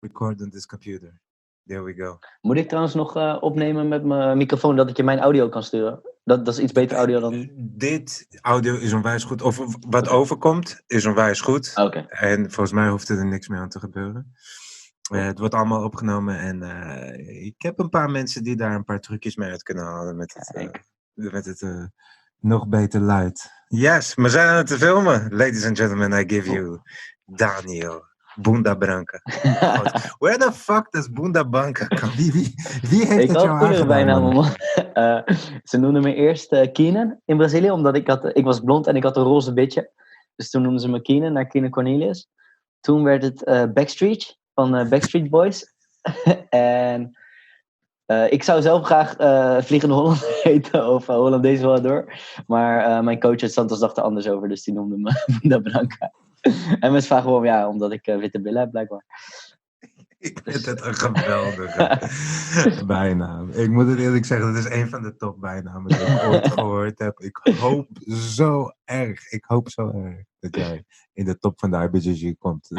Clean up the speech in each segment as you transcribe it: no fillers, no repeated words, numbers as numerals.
record on this computer. There we go. Moet ik trouwens nog opnemen met mijn microfoon dat ik je mijn audio kan sturen? Dat is iets beter audio dan... Dit audio is onwijs goed. Of wat overkomt, is onwijs goed. Oké. En volgens mij hoeft er niks meer aan te gebeuren. Het wordt allemaal opgenomen en ik heb een paar mensen die daar een paar trucjes mee uit kunnen halen met het nog beter luid. Yes, we zijn aan het filmen. Ladies and gentlemen, I give you Daniel Bunda Branca. Where the fuck does Bunda Branca come? Wie heeft het jou aangedaan? Ik had goede bijnamen, man. Ze noemden me eerst Keenan in Brazilië, omdat ik was blond en ik had een roze bitje. Dus toen noemden ze me Keenan, naar Keenan Cornelius. Toen werd het Backstreet van Backstreet Boys. En ik zou zelf graag Vliegende Hollander heten of Hollandees wel door. Maar mijn coach uit Santos dacht er anders over, dus die noemde me Bunda Branca. En mensen vragen gewoon, omdat ik witte billen heb, blijkbaar. Ik vind het een geweldige bijnaam. Ik moet het eerlijk zeggen, het is een van de top bijnamen die ik ooit gehoord heb. Ik hoop zo erg dat jij in de top van de IBJJ komt.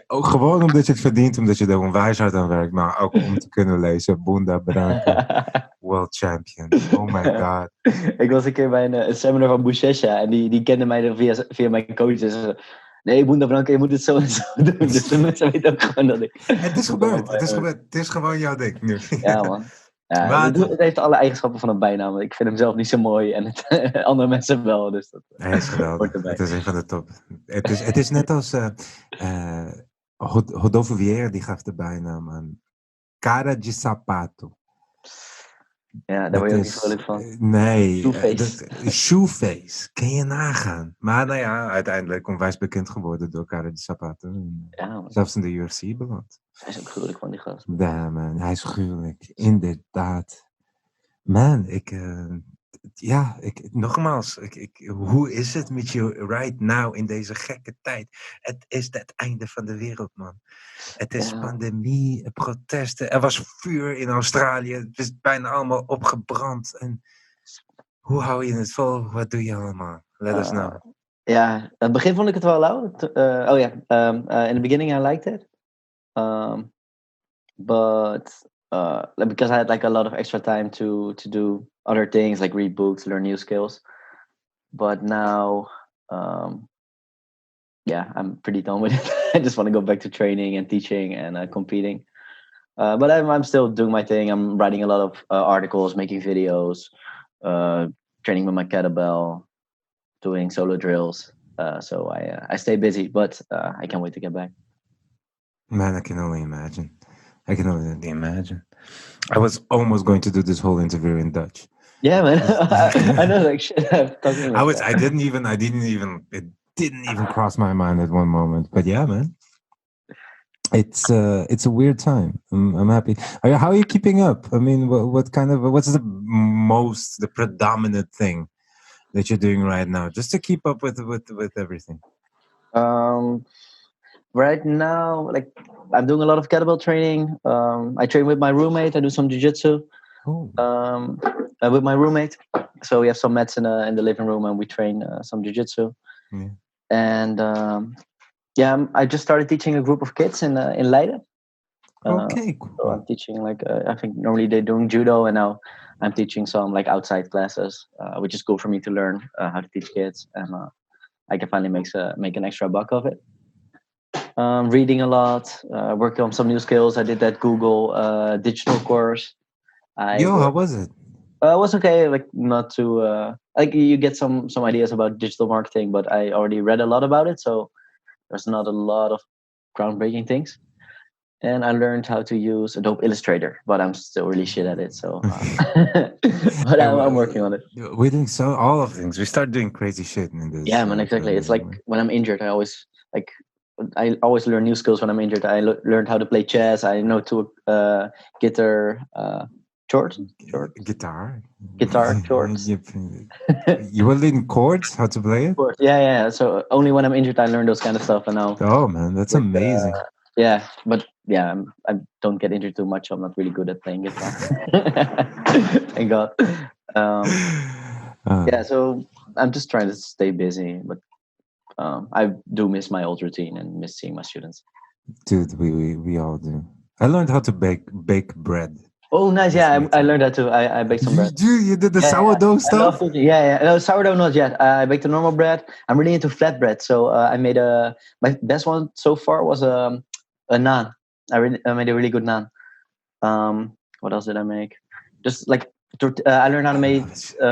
Ook gewoon omdat je het verdient, omdat je er onwijs hard aan werkt, maar ook om te kunnen lezen. Bunda Branca, World Champion. Oh my god. Ik was een keer bij een seminar van Buchecha en die kende mij via mijn coaches. Nee, Bunda Branca, je moet het zo en zo doen. Dus de mensen weten ook gewoon dat ik... Het is gebeurd. Het is gewoon jouw ding nu. Ja, man. Ja, het heeft alle eigenschappen van een bijnaam. Ik vind hem zelf niet zo mooi en andere mensen wel. Dus dat, hij is geweldig. Het is een van de top. Het is net als Rodolfo Vieira, die gaf de bijnaam aan Cara de Sapato. Ja, daar word je ook niet vrolijk van. Nee. Shoeface. Shoeface. Kan je nagaan. Maar nou ja, uiteindelijk onwijs bekend geworden door Cara de Sapato. Ja, zelfs in de UFC beland. Hij is ook gruwelijk van die gast. Ja, man. Hij is gruwelijk. Inderdaad. Man, nogmaals. Hoe is het met je right now in deze gekke tijd? Het is het einde van de wereld, man. Het is pandemie, protesten. Er was vuur in Australië. Het is bijna allemaal opgebrand. En hoe hou je het vol? Wat doe je allemaal? Let us know. Ja, in het begin vond ik het wel lauw. In the beginning I liked it. But because I had like a lot of extra time to do other things, like read books, learn new skills. But now, I'm pretty done with it. I just want to go back to training and teaching and competing. But I'm still doing my thing. I'm writing a lot of articles, making videos, training with my kettlebell, doing solo drills. So I stay busy, but I can't wait to get back. Man, I can only imagine. I was almost going to do this whole interview in Dutch. Yeah, man. I know, like shit. It didn't even cross my mind at one moment. But yeah, man, it's a weird time. I'm happy. How are you keeping up? I mean, what's the predominant thing that you're doing right now, just to keep up with everything? Right now, like I'm doing a lot of kettlebell training. I train with my roommate. I do some jiu-jitsu with my roommate. So we have some mats in the living room, and we train some jiu-jitsu. Yeah. And I just started teaching a group of kids in Leiden. Okay, cool. So I'm teaching I think normally they're doing judo, and now I'm teaching some like outside classes, which is cool for me to learn how to teach kids, and I can finally make an extra buck of it. Reading a lot, working on some new skills. I did that Google digital course. How was it? It was okay. Like not too. Like you get some ideas about digital marketing, but I already read a lot about it, so there's not a lot of groundbreaking things. And I learned how to use Adobe Illustrator, but I'm still really shit at it. So, but I'm working on it. We're doing all of things. We start doing crazy shit in this. Yeah, man, exactly. It's like when I'm injured, I always learn new skills when I'm injured. I learned how to play chess. I know to guitar chords. Guitar chords. You were learning chords, how to play it? Yeah. So only when I'm injured, I learn those kind of stuff. And now. Oh man, that's amazing. I don't get injured too much. I'm not really good at playing guitar. Thank God. So I'm just trying to stay busy, but I do miss my old routine and miss seeing my students. Dude, we all do. I learned how to bake bread. Oh, nice. Yeah, Recently I too. learned that too. I baked some bread. You did the Yeah, yeah. sourdough I love stuff? cooking. Yeah, yeah. No, sourdough not yet. I baked the normal bread. I'm really into flatbread. So I made my best one so far was a naan. I made a really good naan. What else did I make? Just like I learned how to make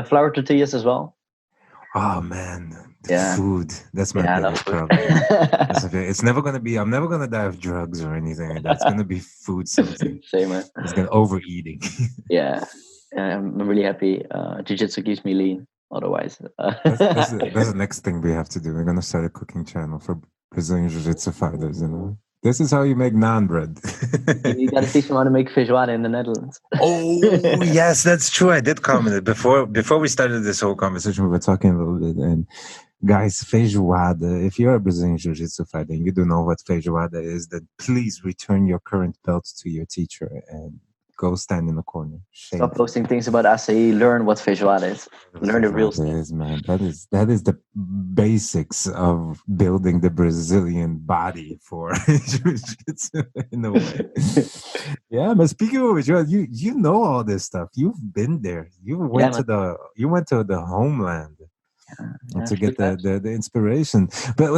flour tortillas as well. Oh man, the Yeah, food. That's my yeah, I love biggest food. problem. It's never gonna be. I'm never gonna die of drugs or anything like that. It's gonna be food something. Same, man. It's gonna overeating. Yeah, I'm really happy. Jiu-jitsu keeps me lean. Otherwise, That's the next thing we have to do. We're gonna start a cooking channel for Brazilian Jiu-Jitsu fighters. You know, this is how you make naan bread. you got to teach them how to make feijoada in the Netherlands. Oh yes, that's true. I did comment it before we started this whole conversation. We were talking a little bit, and guys, feijoada. If you're a Brazilian Jiu-Jitsu fighter and you don't know what feijoada is, then please return your current belt to your teacher and go stand in the corner. Stop Shameful. posting things about acai. Learn what feijoada is. Learn the real stuff. Is, man. That is the basics of building the Brazilian body for jiu-jitsu in a way. Yeah, but speaking of which, you know all this stuff. You've been there. You went Yeah, to the homeland yeah, to get few times. the inspiration. But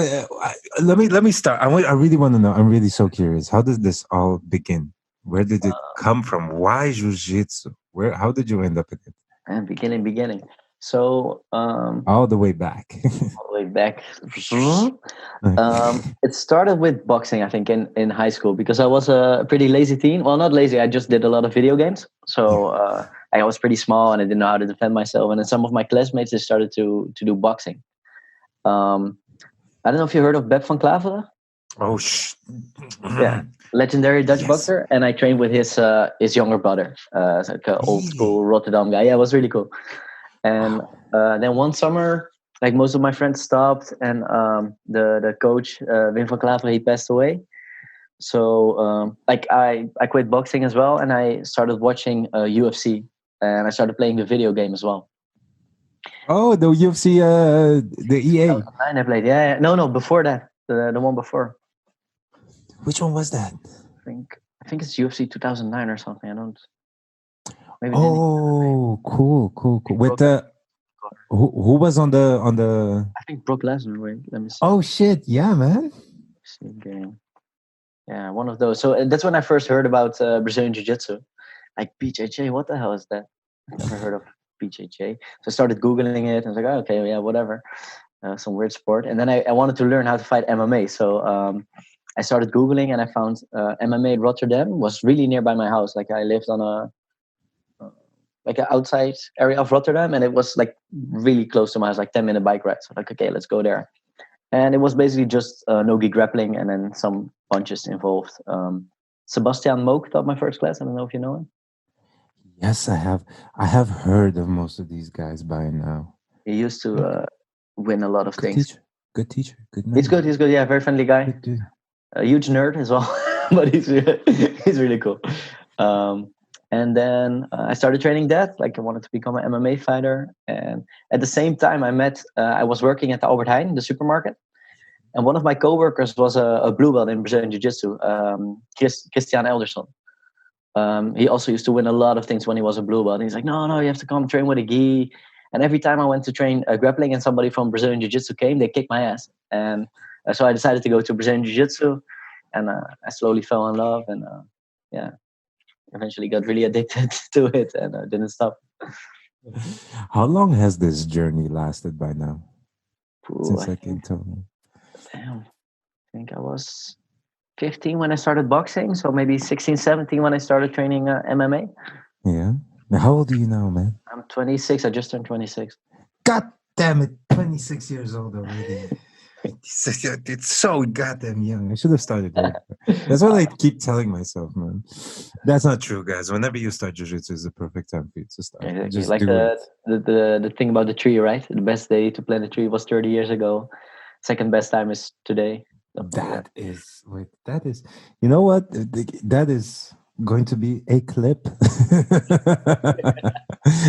let me start. I really want to know. I'm really so curious. How does this all begin? Where did it come from? Why jiu-jitsu? How did you end up in it? And beginning. So All the way back. all the way back. It started with boxing, I think, in high school because I was a pretty lazy teen. Well, not lazy. I just did a lot of video games. So I was pretty small and I didn't know how to defend myself. And then some of my classmates they started to do boxing. I don't know if you heard of Bep van Klaveren. Oh, Yeah, legendary Dutch yes. boxer, and I trained with his younger brother, it's like an old school Rotterdam guy. Yeah, it was really cool. And then one summer, like most of my friends stopped, and the coach Wim van Klaveren he passed away. So like I quit boxing as well, and I started watching UFC, and I started playing the video game as well. Oh, the UFC, the EA. 2009 I played. Yeah, yeah. No, before that, the one before. Which one was that? I think it's UFC 2009 or something. I don't. Maybe Oh, cool. With who was on the? I think Brock Lesnar. Wait, let me see. Oh shit! Yeah, man. See game. Yeah, one of those. So that's when I first heard about Brazilian Jiu-Jitsu. Like BJJ, what the hell is that? I've never heard of BJJ. So I started Googling it and I was like, oh, okay, yeah, whatever. Some weird sport. And then I wanted to learn how to fight MMA. So I started Googling and I found MMA in Rotterdam was really nearby my house. Like I lived on like an outside area of Rotterdam and it was like really close to my house, like 10-minute bike ride. So like, okay, let's go there. And it was basically just no-gi grappling and then some punches involved. Sebastian Mook taught my first class. I don't know if you know him. Yes, I have. I have heard of most of these guys by now. He used to win a lot of things. Good teacher. Good man. He's good. Yeah, very friendly guy. A huge nerd as well, but he's really cool. And then I started training that. Like I wanted to become an MMA fighter. And at the same time, I was working at the Albert Heijn, the supermarket. And one of my coworkers was a blue belt in Brazilian Jiu-Jitsu, Christian Elderson. He also used to win a lot of things when he was a blue belt. And he's like, no, you have to come train with a gi. And every time I went to train grappling and somebody from Brazilian Jiu-Jitsu came, they kicked my ass. And so I decided to go to Brazilian Jiu-Jitsu. And I slowly fell in love. And eventually got really addicted to it and didn't stop. How long has this journey lasted by now? Since I can tell. Damn. I think I was 15 when I started boxing. So maybe 16, 17 when I started training MMA. Yeah. Now, how old are you now, man? I'm 26. I just turned 26. God damn it. 26 years old already. It's so goddamn young. I should have started there. That's what I keep telling myself, man. That's not true, guys. Whenever you start jiu-jitsu is the perfect time for you to start. Exactly. Just like the thing about the tree, right? The best day to plant a tree was 30 years ago. Second best time is today. That is, you know what? That is going to be a clip.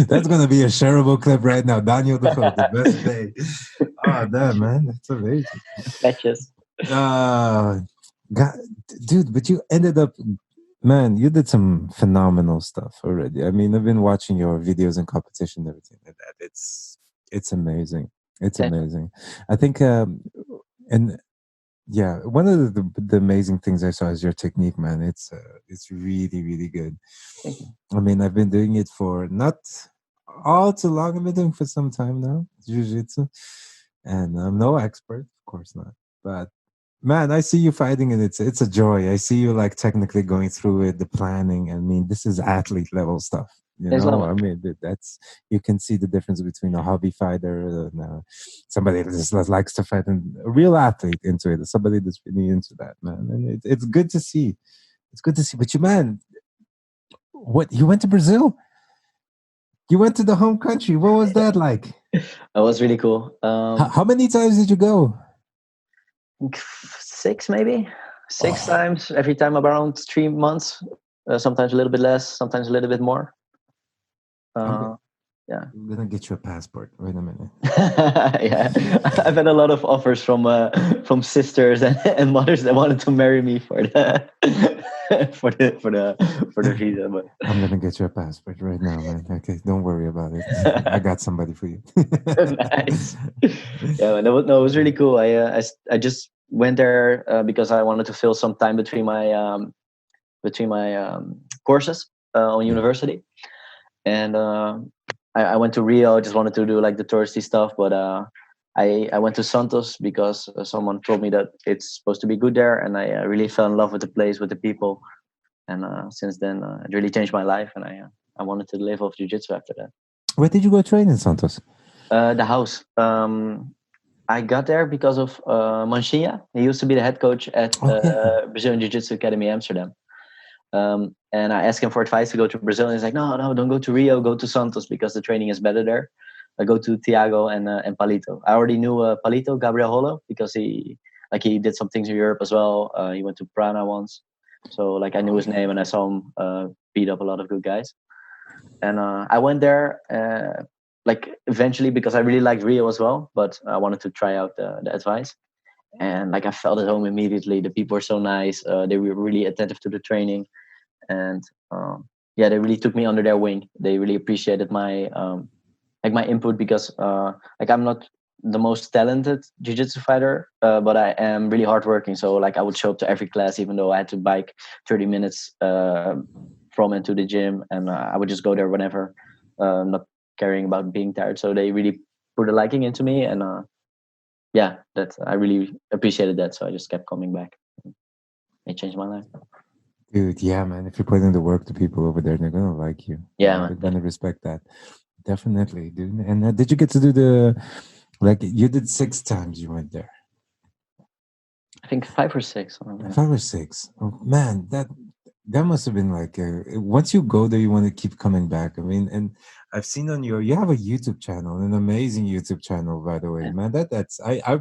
That's going to be a shareable clip right now. Daniel de Groot, the best day. Oh, damn, man. That's amazing. Patches. God, dude, but you ended up, man, you did some phenomenal stuff already. I mean, I've been watching your videos and competition and everything like that. It's amazing. It's Thank amazing. I think, and yeah, one of the amazing things I saw is your technique, man. It's really really good. thank you. I mean, I've been doing it for not all too long. I've been doing it for some time now, jiu-jitsu, and I'm no expert, of course not. But man, I see you fighting, and it's a joy. I see you like technically going through it, the planning. I mean, this is athlete level stuff. You know, Islam. I mean, that's you can see the difference between a hobby fighter and somebody that just likes to fight, and a real athlete into it, somebody that's really into that, man. And it's good to see. It's good to see. But you, man, what you went to Brazil? You went to the home country. What was that like? That was really cool. How many times did you go? 6 maybe, six Oh, times. Every time around 3 months. Sometimes a little bit less, sometimes a little bit more. I'm, Yeah. I'm gonna get you a passport. Wait a minute. Yeah, I've had a lot of offers from sisters and mothers that wanted to marry me for the for the visa, but I'm gonna get you a passport right now, man. Okay, don't worry about it. I got somebody for you. nice. Yeah, man, no, it was really cool. I just went there because I wanted to fill some time between my courses on Yeah. university, and I went to Rio. I just wanted to do like the touristy stuff, but I went to Santos because someone told me that it's supposed to be good there, and I really fell in love with the place, with the people, and since then it really changed my life, and I wanted to live off jiu-jitsu after that. Where did you go train in Santos? The house. I got there because of Manchinha. He used to be the head coach at Oh yeah. Brazilian Jiu-Jitsu Academy Amsterdam. And I asked him for advice to go to Brazil, and he's like, "No, no, don't go to Rio. Go to Santos because the training is better there. I go to Thiago and Palito. I already knew Palito Gabriel Holo because he did some things in Europe as well. He went to Prana once, so like I knew Oh his yeah. name and I saw him beat up a lot of good guys. And I went there like eventually because I really liked Rio as well, but I wanted to try out the advice. And like I felt at home immediately. The people were so nice. They were really attentive to the training, and yeah, they really took me under their wing. They really appreciated my input because like I'm not the most talented jiu-jitsu fighter, but I am really hardworking. So like I would show up to every class even though I had to bike 30 minutes from and to the gym, and I would just go there whenever, not caring about being tired. So they really put a liking into me, and yeah, that I really appreciated that. So I just kept coming back. It changed my life. Dude, yeah, man. If you put in the work, the people over there, they're gonna like you. You Yeah, know, man, they're gonna definitely. respect that. Definitely, dude. And did you get to do the like you did 6 times you went there? I think 5 or 6. Something like that. 5 or 6. Oh, man, that must have been like once you go there, you want to keep coming back. I mean, and I've seen on you have a YouTube channel, an amazing YouTube channel, by the way, man. That's I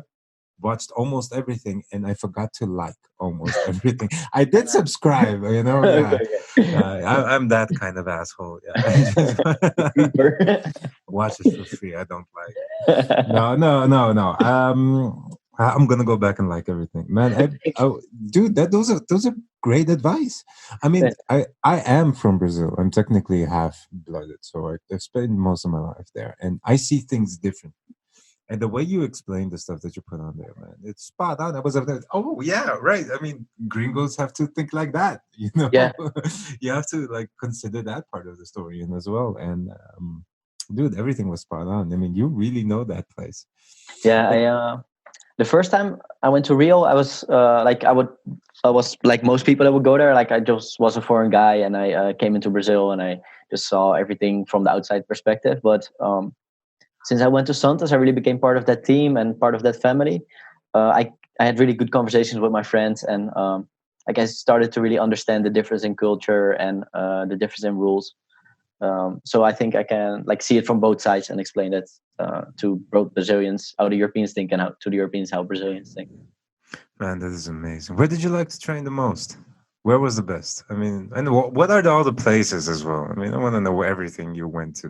watched almost everything, and I forgot to like almost everything. I did subscribe, you know. Yeah, Okay, okay. I'm that kind of asshole. Yeah, I just Creeper. watch it for free. I don't like. No, no, no, no. I'm gonna go back and like everything, man. Dude, those are great advice. I mean, I am from Brazil. I'm technically half blooded, so I've spent most of my life there, and I see things different. And the way you explain the stuff that you put on there, man, it's spot on. I was like, oh yeah, right. I mean, gringos have to think like that, you know. Yeah, You have to like consider that part of the story in as well. And dude, everything was spot on. I mean, you really know that place. yeah. Like, The first time I went to Rio, I was I was like most people that would go there. Like I just was a foreign guy, and I came into Brazil, and I just saw everything from the outside perspective. But since I went to Santos, I really became part of that team and part of that family. I had really good conversations with my friends, and like I started to really understand the difference in culture and the difference in rules. So I think I can like see it from both sides and explain that to both Brazilians how the Europeans think and how to the Europeans how Brazilians think. man, that is amazing. Where did you like to train the most? Where was the best? I mean, and what are all the places as well? I mean, I want to know everything you went to.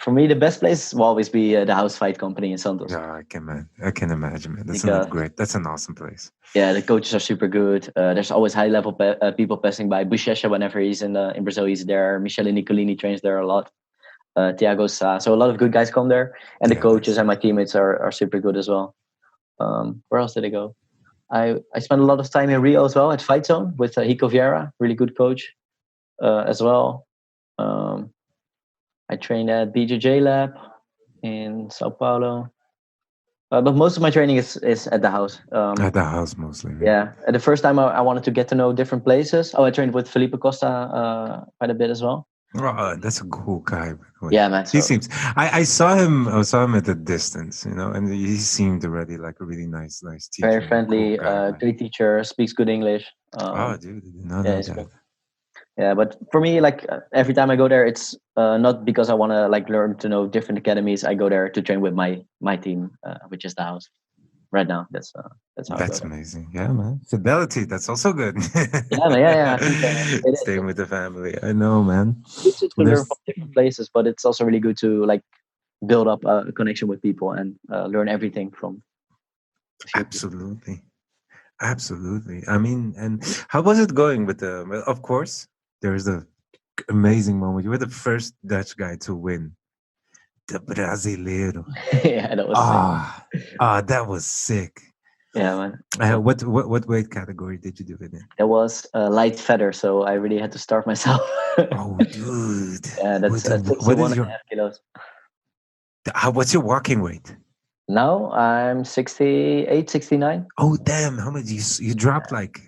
For me, the best place will always be the House Fight Company in Santos. Yeah, I can imagine, man. Because That's an awesome place. yeah, the coaches are super good. There's always high level people passing by. Buchecha, whenever he's in Brazil, he's there. Michele Nicolini trains there a lot. Thiago Sá. So a lot of good guys come there, and the Yeah, coaches and my teammates are super good as well. Where else did I go? I spent a lot of time in Rio as well at Fight Zone with Rico Vieira, really good coach as well. Um, I trained at BJJ Lab in Sao Paulo. But most of my training is at the house. at the house mostly. Right? Yeah, the first time I wanted to get to know different places. Oh, I trained with Felipe Costa quite a bit as well. Oh, that's a cool guy. By the way. Yeah, man. He seems. I saw him. I saw him at a distance, you know, and he seemed already like a really nice teacher. Very friendly, cool guy, great teacher, speaks good English. Oh, dude, I did not yeah, know he's that. good. Yeah, but for me, like every time I go there, it's not because I want to like learn to know different academies. I go there to train with my team, which is the house. Right now, that's how That's I go amazing. Yeah, man. Fidelity. That's also good. there. Yeah, man, yeah. I think it is. Staying with the family. I know, man. It's good to learn There's from different places, but it's also really good to like build up a connection with people and learn everything from a few people. absolutely, absolutely. I mean, and how was it going with the? Well, of course, there's the amazing moment. You were the first Dutch guy to win the Brasileiro. Yeah, that was That was sick. yeah, man. What weight category did you do it in? That was light feather, so I really had to start myself. Oh, dude. Yeah, that's What is 61.5 kilos. what's your walking weight? Now I'm 68, 69. Oh, damn! How much you dropped? Like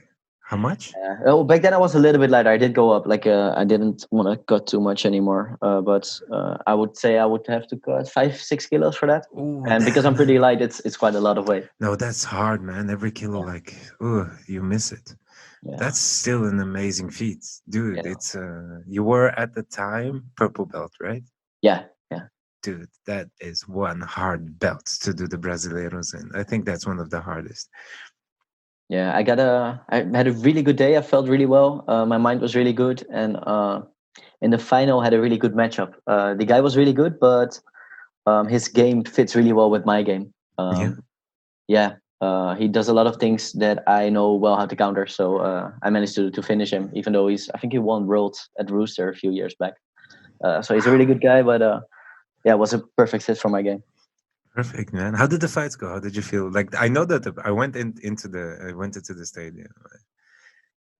how much? Yeah. Oh, back then I was a little bit lighter. I did go up. Like I didn't want to cut too much anymore. But I would say I would have to cut 5-6 kilos for that. Ooh, And because I'm pretty light, it's quite a lot of weight. No, that's hard, man. Every kilo, Yeah. like, you miss it. Yeah. That's still an amazing feat, dude. Yeah. It's you were at the time purple belt, right? Yeah. Dude, that is one hard belt to do the Brasileiros in. I think that's one of the hardest. Yeah, I had a really good day. I felt really well. My mind was really good, and in the final, had a really good matchup. The guy was really good, but his game fits really well with my game. Yeah, he does a lot of things that I know well how to counter. So I managed to finish him, even though I think he won Worlds at Rooster a few years back. So he's a really good guy, but yeah, it was a perfect fit for my game. Perfect, man. How did the fights go? How did you feel? Like I know that I went into the stadium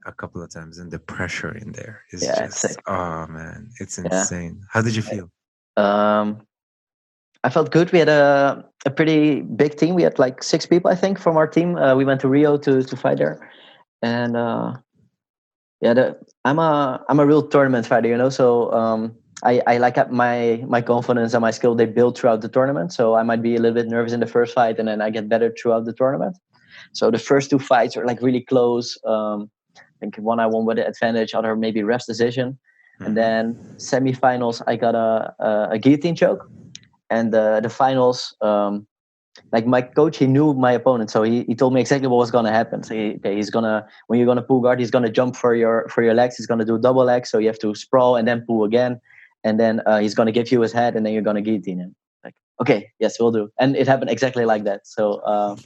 a couple of times, and the pressure in there is just sick. Oh man, it's insane. How did you feel? I felt good. We had a pretty big team. We had like 6 people, I think, from our team. We went to Rio to fight there, and I'm a real tournament fighter, you know. So I like my confidence and my skill. They build throughout the tournament. So I might be a little bit nervous in the first fight, and then I get better throughout the tournament. So the first 2 fights were like really close. I think one I won with the advantage, other maybe ref's decision, and then semifinals I got a guillotine choke, and the finals. Like my coach, he knew my opponent, so he told me exactly what was gonna happen. So he's gonna, when you're gonna pull guard, he's gonna jump for your legs. He's gonna do double legs, so you have to sprawl and then pull again, and then he's gonna give you his head, and then you're gonna guillotine him. Like, okay, yes, we'll do. And it happened exactly like that. So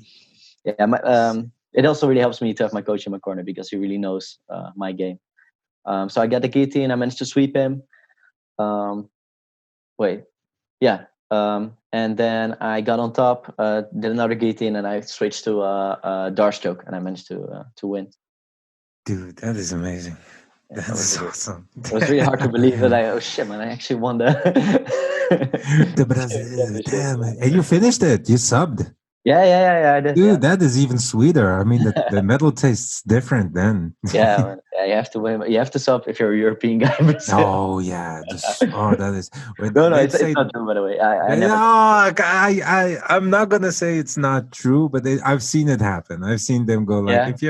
it also really helps me to have my coach in my corner because he really knows my game. So I got the guillotine. I managed to sweep him. And then I got on top, did another guillotine, and I switched to a Darce choke, and I managed to win. Dude, that is amazing. Yeah, that is awesome. It was really hard to believe that oh shit, man, I actually won the Brazil. Damn it. And you finished it. You subbed. Yeah, I did. Dude, that is even sweeter. I mean, the medal tastes different then. Yeah, man. Yeah, you have to win. You have to sub if you're a European guy. Oh yeah, that is. No, it's not true. By the way, I'm not gonna say it's not true, but I've seen it happen. I've seen them go like, if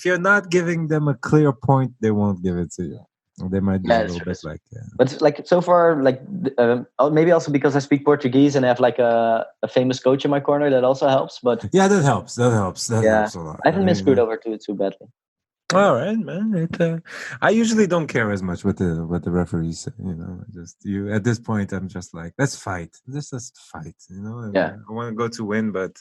you're not giving them a clear point, they won't give it to you. They might be a little bit like that. But like so far, like maybe also because I speak Portuguese and I have like a famous coach in my corner, that also helps. But yeah, that helps. That helps a lot. I haven't been screwed over too badly. All right, man. I usually don't care as much what the referees say. At this point, I'm just like, let's fight. Let's fight. Yeah. I want to go to win, but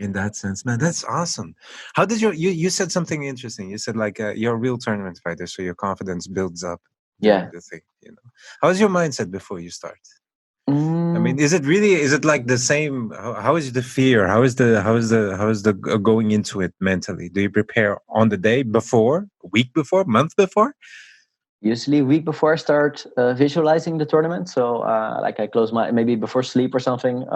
in that sense, man, that's awesome. How did you said something interesting? You said like you're a real tournament fighter, so your confidence builds up during Yeah. the thing. How's your mindset before you start? I mean, Mm, is it like the same? How is the fear? How is the going into it mentally? Do you prepare on the day before, week before, month before? Usually a week before I start visualizing the tournament. So like I close my, maybe before sleep or something.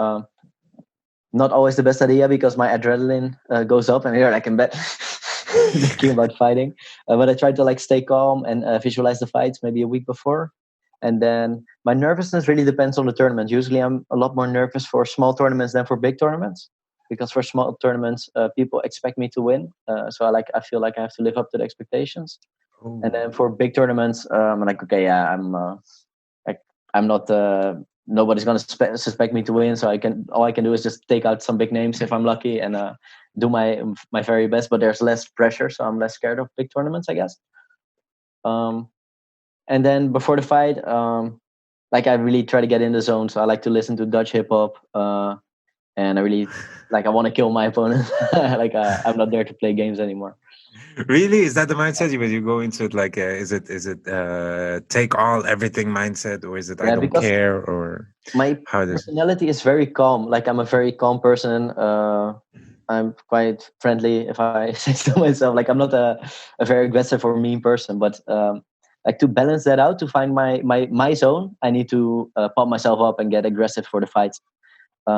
Not always the best idea because my adrenaline goes up and you're like in bed thinking about fighting. But I try to like stay calm and visualize the fights maybe a week before. And then my nervousness really depends on the tournament. Usually I'm a lot more nervous for small tournaments than for big tournaments. Because for small tournaments, people expect me to win. So I feel like I have to live up to the expectations. And Oh, then for big tournaments, I'm like, okay, yeah, like I'm not. Nobody's gonna suspect me to win, so all I can do is just take out some big names if I'm lucky and do my very best. But there's less pressure, so I'm less scared of big tournaments, I guess. Um, and then before the fight, like I really try to get in the zone. So I like to listen to Dutch hip hop, and I really I want to kill my opponent. I'm not there to play games anymore. really? Is that the mindset? When you go into it, like, is it take all everything mindset, or is it I Yeah, don't because care, or my how does? personality is very calm. Like I'm a very calm person. I'm quite friendly if I say so myself. Like I'm not a very aggressive or mean person, but like to balance that out, to find my zone, I need to pump myself up and get aggressive for the fights.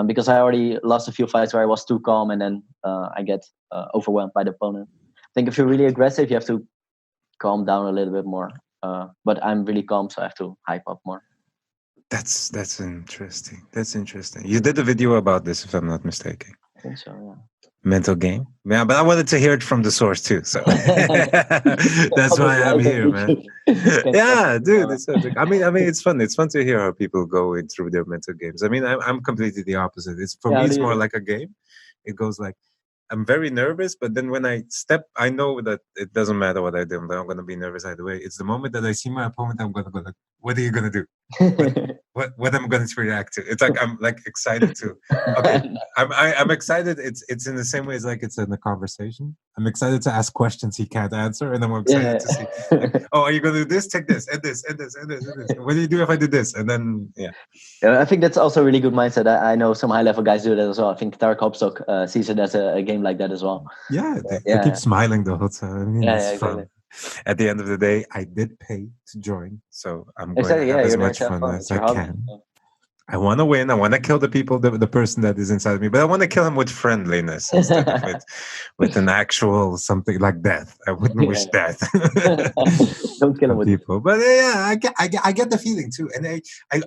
Because I already lost a few fights where I was too calm and then I get overwhelmed by the opponent. I think if you're really aggressive, you have to calm down a little bit more. But I'm really calm, so I have to hype up more. That's interesting. That's interesting. You did a video about this, if I'm not mistaken. I think so. Mental game. Yeah, but I wanted to hear it from the source too. So Yeah. that's Almost why I'm live on here, man. YouTube. Can trust Yeah, me. dude. I mean, it's fun. It's fun to hear how people go in through their mental games. I mean, I'm completely the opposite. It's for Yeah, me, how do it's you more do? like a game. It goes like I'm very nervous, but then when I step, I know that it doesn't matter what I do. I'm not going to be nervous either way. It's the moment that I see my opponent, I'm going to go like, what are you going to do? What, what am I going to react to? It's like I'm like excited to. Okay, I'm excited. It's in the same way as like it's in a conversation. I'm excited to ask questions he can't answer, and I'm excited Yeah. to see like, oh, are you going to do this? Take this, and this, and this, and this, and this. What do you do if I do this? And then yeah. Yeah, I think that's also a really good mindset. I know some high level guys do that as well. I think Tarek Hopstock sees it as a game like that as well. Yeah, they keep Yeah, smiling the whole time. I mean, yeah, it's exactly. fun. At the end of the day, I did pay to join, so I'm going to Exactly. have Yeah, as you're there much to have fun fun. as It's I your hobby. can. I want to win. I want to kill the people, the person that is inside of me, but I want to kill him with friendliness instead of it with an actual something like death. I wouldn't wish Yeah. death Don't kill him on with. people, but yeah, I get the feeling too, and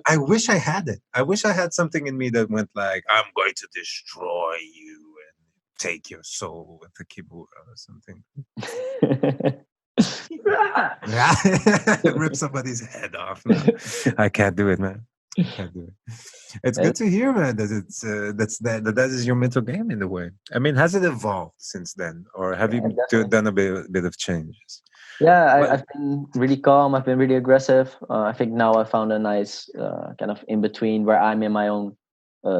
I wish I had it. I wish I had something in me that went like, I'm going to destroy you and take your soul with the kibura or something. Yeah, rip somebody's head off. No, I can't do it, man. I can't do it. It's good to hear, man. That it's that is your mental game in a way. I mean, has it evolved since then, or have Yeah, you definitely. done a bit of changes? Yeah, What? I've been really calm. I've been really aggressive. I think now I found a nice kind of in between where I'm in my own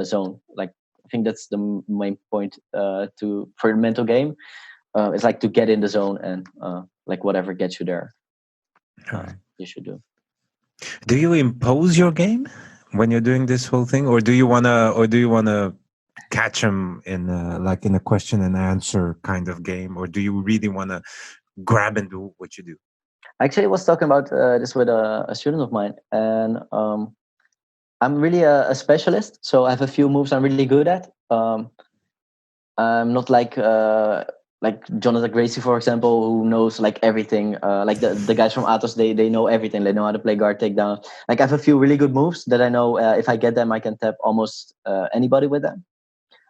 zone. Like I think that's the main point to for the mental game. It's like to get in the zone and like whatever gets you there, All right. you should do. Do you impose your game when you're doing this whole thing, or do you wanna catch them in like in a question and answer kind of game, or do you really wanna grab and do what you do? Actually, I was talking about this with a student of mine, and I'm really a specialist. So I have a few moves I'm really good at. I'm not like Jonathan Gracie, for example, who knows like everything. Like the guys from Atos, they know everything. They know how to play guard takedown. Like I have a few really good moves that I know if I get them, I can tap almost anybody with them.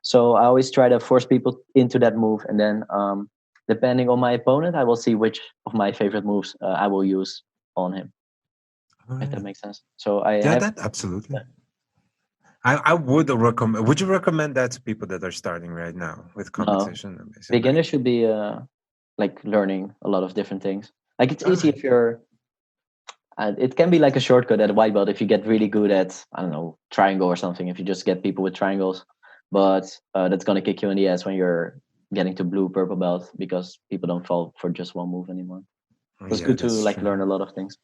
So I always try to force people into that move, and then depending on my opponent, I will see which of my favorite moves I will use on him. All If that right. makes sense. So I Yeah, have that absolutely. I would recommend. Would you recommend that to people that are starting right now with no competition, basically? beginner should be. like learning a lot of different things. Like it's easy Alright. if you're. It can be like a shortcut at a white belt if you get really good at, I don't know, triangle or something. If you just get people with triangles, but that's gonna kick you in the ass when you're getting to blue purple belt because people don't fall for just one move anymore. So it's Yeah, good to that's like true. learn a lot of things.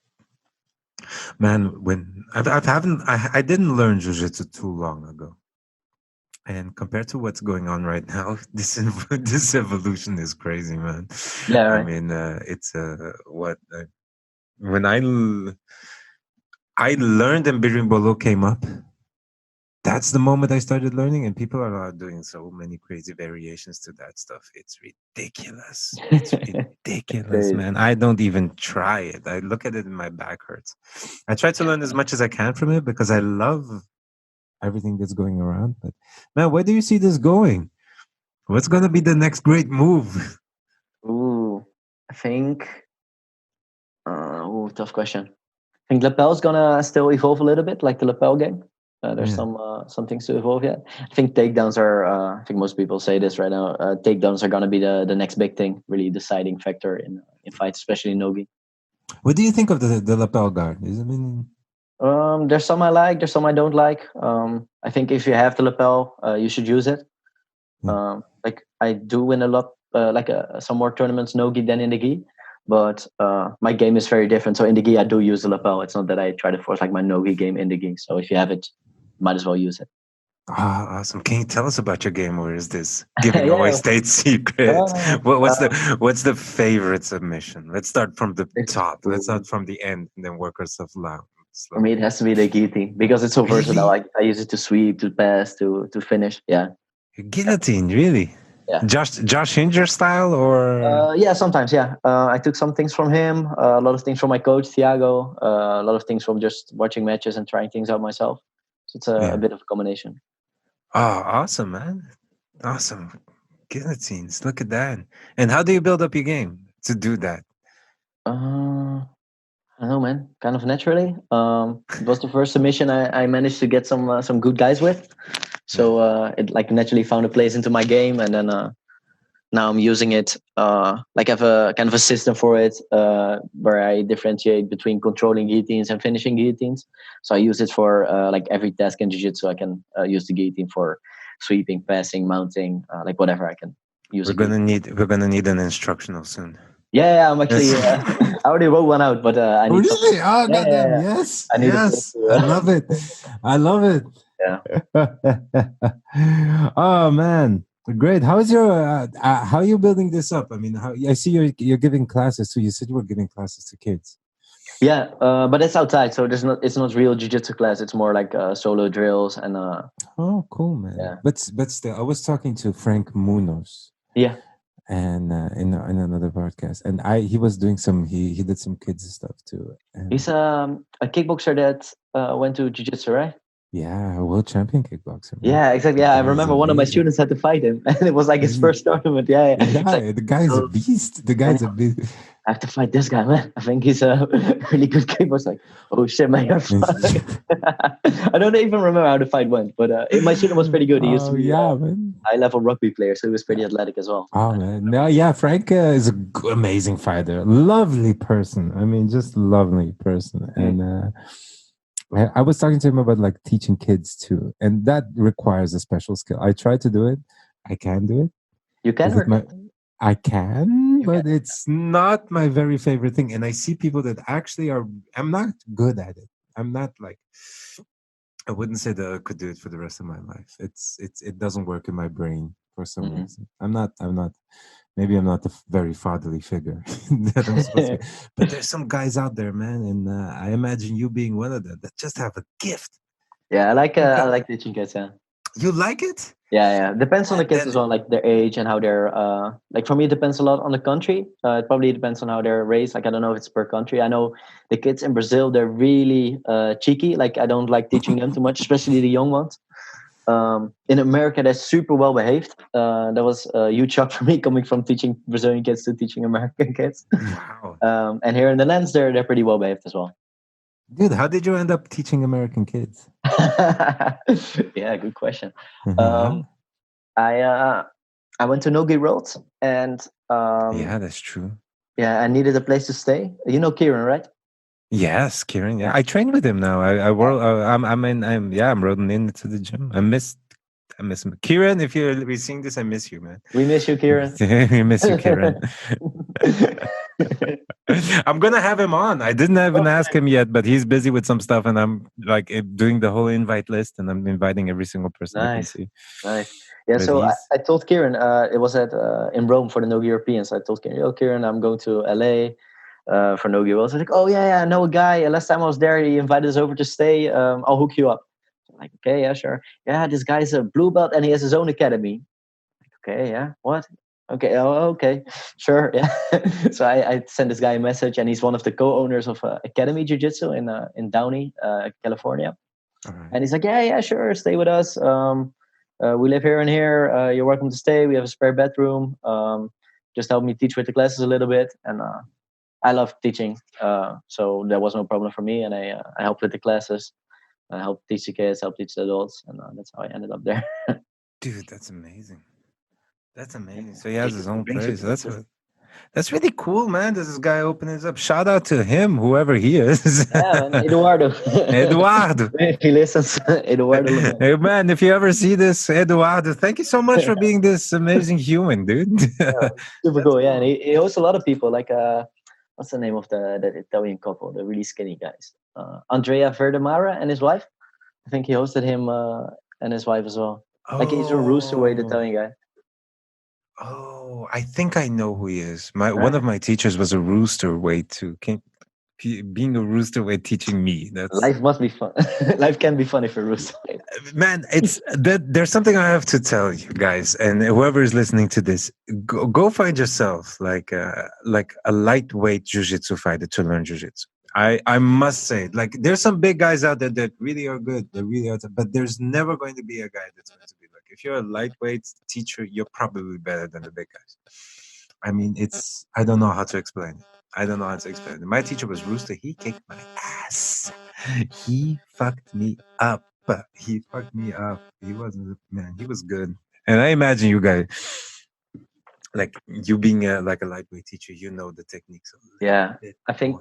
Man, when I didn't learn jujitsu too long ago. And compared to what's going on right now, this evolution is crazy, man. Yeah, I right. mean, it's when I learned and Bolo came up. That's the moment I started learning, and people are now doing so many crazy variations to that stuff. It's ridiculous. It's ridiculous, Crazy. man. I don't even try it. I look at it and my back hurts. I try to learn as much as I can from it because I love everything that's going around. But man, where do you see this going? What's gonna be the next great move? Ooh, I think. Tough question. I think lapel's gonna still evolve a little bit, like the lapel game. There's Yeah. some things to evolve yet. I think takedowns are. I think most people say this right now. Takedowns are gonna be the next big thing, really deciding factor in fights, especially in nogi. What do you think of the lapel guard? Is I mean, There's some I like, there's some I don't like. I think if you have the lapel, you should use it. yeah. Like I do win a lot, some more tournaments no gi than in the gi, but my game is very different. So in the gi, I do use the lapel. It's not that I try to force like my no gi game in the gi. So if you have it, might as well use it. Awesome. Can you tell us about your game, or is this giving away Yeah, state secrets? no, What's the favorite submission? Let's start from the top. Let's no. start from the end and then work ourselves loud, For me, slowly. it has to be the guillotine because it's so versatile. Really? I use it to sweep, to pass, to finish. Yeah, Guillotine, really? yeah. Josh Hinger style, or Yeah, sometimes, yeah. I took some things from him, a lot of things from my coach, Thiago, a lot of things from just watching matches and trying things out myself. So it's a yeah? bit of a combination. Oh, awesome, man! Awesome guillotines. Look at that. And how do you build up your game to do that? I don't know, man. Kind of naturally. It was the first submission I managed to get some good guys with. Yeah. So it like naturally found a place into my game, and then now I'm using it. Like I have a kind of a system for it where I differentiate between controlling guillotines and finishing guillotines. So I use it for like every task in jiu-jitsu. I can use the guillotine for sweeping, passing, mounting, like whatever I can use a guillotine. We're gonna need an instructional soon. Yeah, I'm Yes. actually. I already wrote one out, but I need some. Really? Oh, Yeah, yeah, goddamn! yeah. Yes, I need a place yes. I to. love it. I love it. Yeah. Oh man, great. How is your? How are you building this up? I mean, how I see you're giving classes too. You said you were giving classes to kids. Yeah, but it's outside, so there's not. It's not real jiu-jitsu class. It's more like solo drills and Oh, cool, man. yeah, But still, I was talking to Frank Munoz, yeah. and in another podcast, and he was doing he did some kids stuff too, and He's a kickboxer that went to jiu-jitsu, right? yeah, a world champion kickboxer, man. Yeah, exactly. The Yeah, I guy is remember one of my amazing. students had to fight him, and it was like his first tournament. Yeah, yeah. It's like, Yeah, the guy's a oh, beast. The man, guy's a beast. I have to fight this guy, man. I think he's a really good kickboxer. Like, oh shit, man, you're fine. I don't even remember how the fight went, but my student was pretty good. He used to Oh be yeah, man. a high-level rugby player, so he was pretty athletic as well. Oh man, no, yeah, Frank is a amazing fighter, lovely person. I mean, just lovely person. And I was talking to him about like teaching kids too, and that requires a special skill. I try to do it. I can do it. You can Is it or my? I can, you can? but it's not my very favorite thing. And I see people that actually are. I'm not good at it. I'm not like. I wouldn't say that I could do it for the rest of my life. It doesn't work in my brain for some Mm-hmm. reason. I'm not. Maybe I'm not the very fatherly figure that I'm supposed to be. But there's some guys out there, man, and I imagine you being one of them that just have a gift. Yeah, I Okay. like teaching kids. Yeah. You like it? Yeah. Depends on the kids Then as well, like their age and how they're like for me it depends a lot on the country. It probably depends on how they're raised. Like I don't know if it's per country. I know the kids in Brazil, they're really cheeky. Like I don't like teaching them too much, especially the young ones. In America, they're super well behaved. That was a huge shock for me coming from teaching Brazilian kids to teaching American kids. wow, And here in the Netherlands, they're pretty well behaved as well. dude, how did you end up teaching American kids? Yeah, good question. Yeah. Um, I I went to Nogi Road, and Yeah, that's true. yeah, I needed a place to stay. You know Kieran, right? Yes, Kieran. Yeah, Yeah. I train with him now. I'm rolling into the gym. I miss him. Kieran, if you're seeing this, I miss you, man. We miss you, Kieran. We miss you, Kieran. I'm gonna have him on. I didn't even ask him yet, but he's busy with some stuff, and I'm like doing the whole invite list, and I'm inviting every single person I can Nice, see. nice. Yeah, But so he's I told Kieran, it was at in Rome for the Nogi Europeans. I told Kieran, yo, Kieran, I'm going to LA for Nogi Worlds. He's like, oh yeah, I know a guy. Last time I was there, he invited us over to stay. I'll hook you up. I'm like, okay, yeah, sure. Yeah, this guy's a blue belt and he has his own academy. Okay, yeah, what? Okay, oh, okay, sure, yeah. So I sent this guy a message, and he's one of the co-owners of Academy Jiu Jitsu in Downey, California. right. And he's like, yeah, sure, stay with us. We live here and here. You're welcome to stay. We have a spare bedroom. Just help me teach with the classes a little bit. And I love teaching, so there was no problem for me. And I helped with the classes. I helped teach the kids, helped teach the adults, and that's how I ended up there. Dude, that's amazing. That's amazing. So he has his own Brings you place. That's really cool, man. Does this guy open his up? Shout out to him, whoever he is. Yeah, man, Eduardo. Eduardo. If he listens, Eduardo. Hey, man, if you ever see this, Eduardo, thank you so much for being this amazing human, dude. Yeah, super That's cool. Yeah, and he hosts a lot of people. Like, what's the name of that Italian couple, the really skinny guys? Andrea Verdemara and his wife. I think he hosted him and his wife as well. Like he's a roosterweight Italian guy. Oh, I think I know who he is. One Right. of my teachers was a rooster weight too. Being a rooster weight teaching me. Life must be fun. Life can be funny for roosterweight. Man, it's that there's something I have to tell you guys, and whoever is listening to this, go find yourself like a lightweight jiu-jitsu fighter to learn jiu-jitsu. I must say, like, there's some big guys out there that really are good. They really are, but there's never going to be a guy that's going to be like, if you're a lightweight teacher, you're probably better than the big guys. I mean, I don't know how to explain it. I don't know how to explain it. My teacher was Rooster. He kicked my ass. He fucked me up. He fucked me up. He wasn't, man, he was good. And I imagine you guys, like you being like a lightweight teacher, you know the techniques. Yeah, I think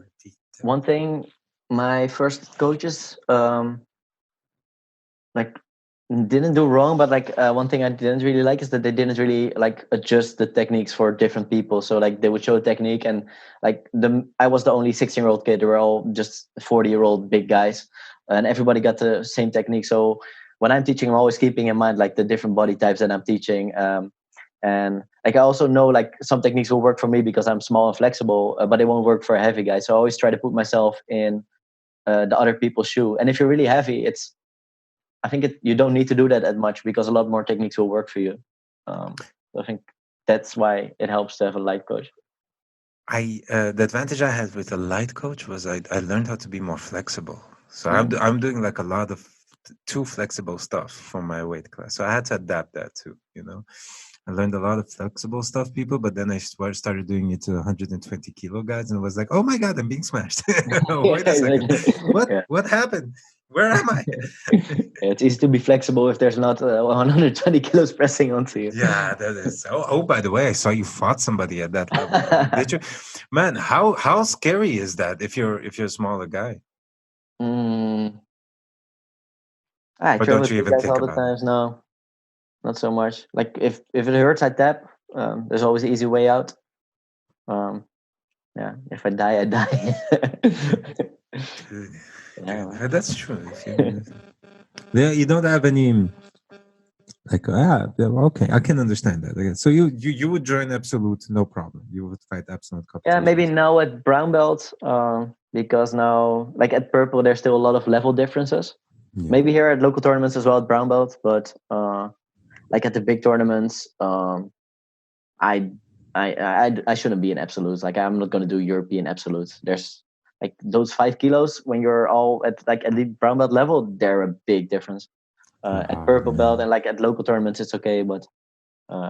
one thing my first coaches like didn't do wrong, but like one thing I didn't really like is that they didn't really like adjust the techniques for different people. So like they would show a technique, and like I was the only 16-year-old kid. They were all just 40-year-old big guys, and everybody got the same technique. So when I'm teaching, I'm always keeping in mind like the different body types that I'm teaching. And like I also know like some techniques will work for me because I'm small and flexible, but they won't work for a heavy guy. So I always try to put myself in the other people's shoe. And if you're really heavy, I think you don't need to do that as much because a lot more techniques will work for you. So I think that's why it helps to have a light coach. The advantage I had with a light coach was I learned how to be more flexible. So I'm doing like a lot of too flexible stuff for my weight class. So I had to adapt that too, you know. I learned a lot of flexible stuff, people, but then I started doing it to 120 kilo guys, and it was like, oh my God, I'm being smashed. Wait a second. What happened? Where am I? It's easy to be flexible if there's not 120 kilos pressing onto you. Yeah, that is. Oh, by the way, I saw you fought somebody at that level. Did you? Man, how scary is that if you're a smaller guy? I Or train don't with you big even guys think all the about times. No, not so much. Like if it hurts, I tap. There's always an easy way out. Yeah, if I die, I die. Dude, that's true. Yeah, you don't have any. Like, okay, I can understand that. Okay. So you would join Absolute, no problem. You would fight Absolute. Yeah, maybe now at brown belt, because now like at purple, there's still a lot of level differences. Yeah. Maybe here at local tournaments as well at brown belt, but like at the big tournaments, I shouldn't be in absolutes. Like I'm not going to do European absolutes. There's like those 5 kilos when you're all at the brown belt level, they're a big difference. At purple belt and like at local tournaments, it's okay, but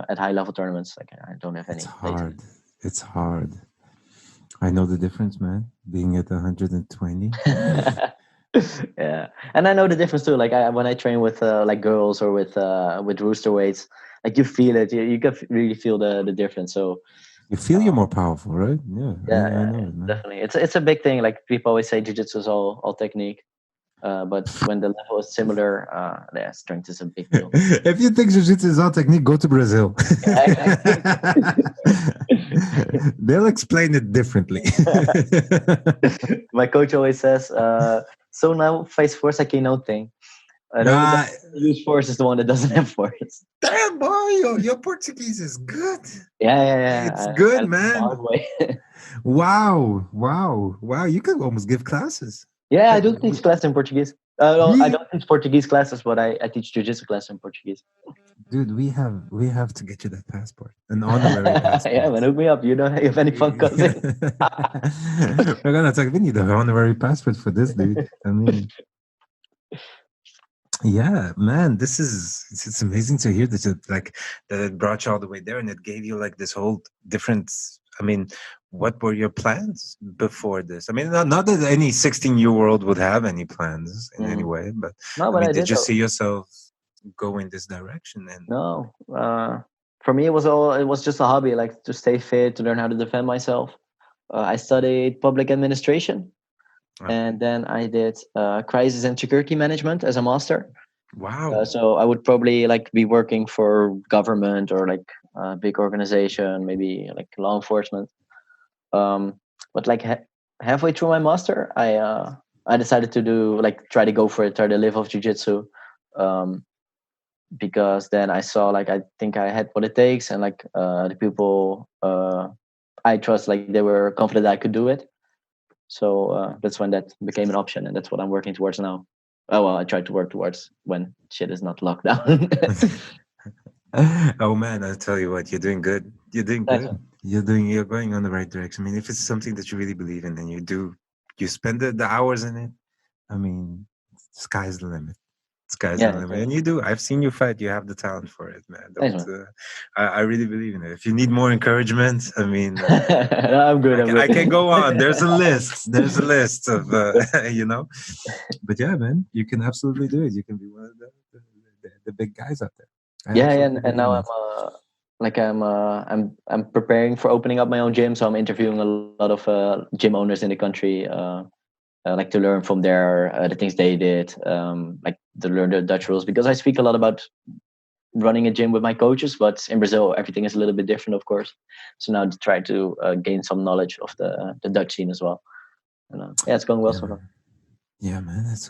at high level tournaments, like I don't have any. It's hard. I know the difference, man. Being at 120. Yeah, and I know the difference too. Like when I train with like girls or with rooster weights, like you feel it. You can really feel the difference. So You feel you're more powerful, right? Yeah, I know it, man. definitely. It's a big thing. Like people always say, jiu-jitsu is all technique. But when the level is similar, yeah, strength is a big deal. If you think jiu-jitsu is all technique, go to Brazil. Yeah, They'll explain it differently. my coach always says, "So now faz força quem não tem." I know Ah, that use force is the one that doesn't have force. damn, boy, your Portuguese is good. Yeah. It's I good, learned the man. hard way. Wow. You could almost give classes. Yeah, I do teach class in Portuguese. Well, I don't teach Portuguese classes, but I teach jiu-jitsu class in Portuguese. Dude, we have to get you that passport, an honorary passport. Yeah, man, hook me up. You don't have any fun cousin. We're gonna talk. We need an honorary passport for this, dude. I mean, yeah, man, it's amazing to hear that that it brought you all the way there, and it gave you like this whole different. I mean, what were your plans before this? I mean, not that any 16-year-old would have any plans in any way, but No, I but mean, I did did. you see yourself go in this direction? And No, for me, it was just a hobby, like to stay fit, to learn how to defend myself. I studied public administration, and then I did crisis and security management as a master. Wow. So I would probably like be working for government or like a big organization, maybe like law enforcement. But like halfway through my master, I decided to try to go for it, try to live off jiu-jitsu. Because then I saw like I think I had what it takes, and like the people I trust, like they were confident I could do it. So that's when that became an option, and that's what I'm working towards now. Oh well, I try to work towards when shit is not locked down. Oh man, I tell you what, you're doing good. You're doing good. You're going on the right direction. I mean, if it's something that you really believe in and you spend the hours in it, I mean, sky's the limit. Sky's the limit. And you do. I've seen you fight. You have the talent for it, man. I really believe in it. If you need more encouragement, I mean, I'm good. I can go on. There's a list. There's a list of, you know. But yeah, man, you can absolutely do it. You can be one of the big guys out there. And now I'm preparing for opening up my own gym. So I'm interviewing a lot of gym owners in the country. Like to learn from the things they did, like to learn the Dutch rules, because I speak a lot about running a gym with my coaches, but in Brazil everything is a little bit different, of course. So now to try to gain some knowledge of the Dutch scene as well. And, it's going well so far. Yeah, man, that's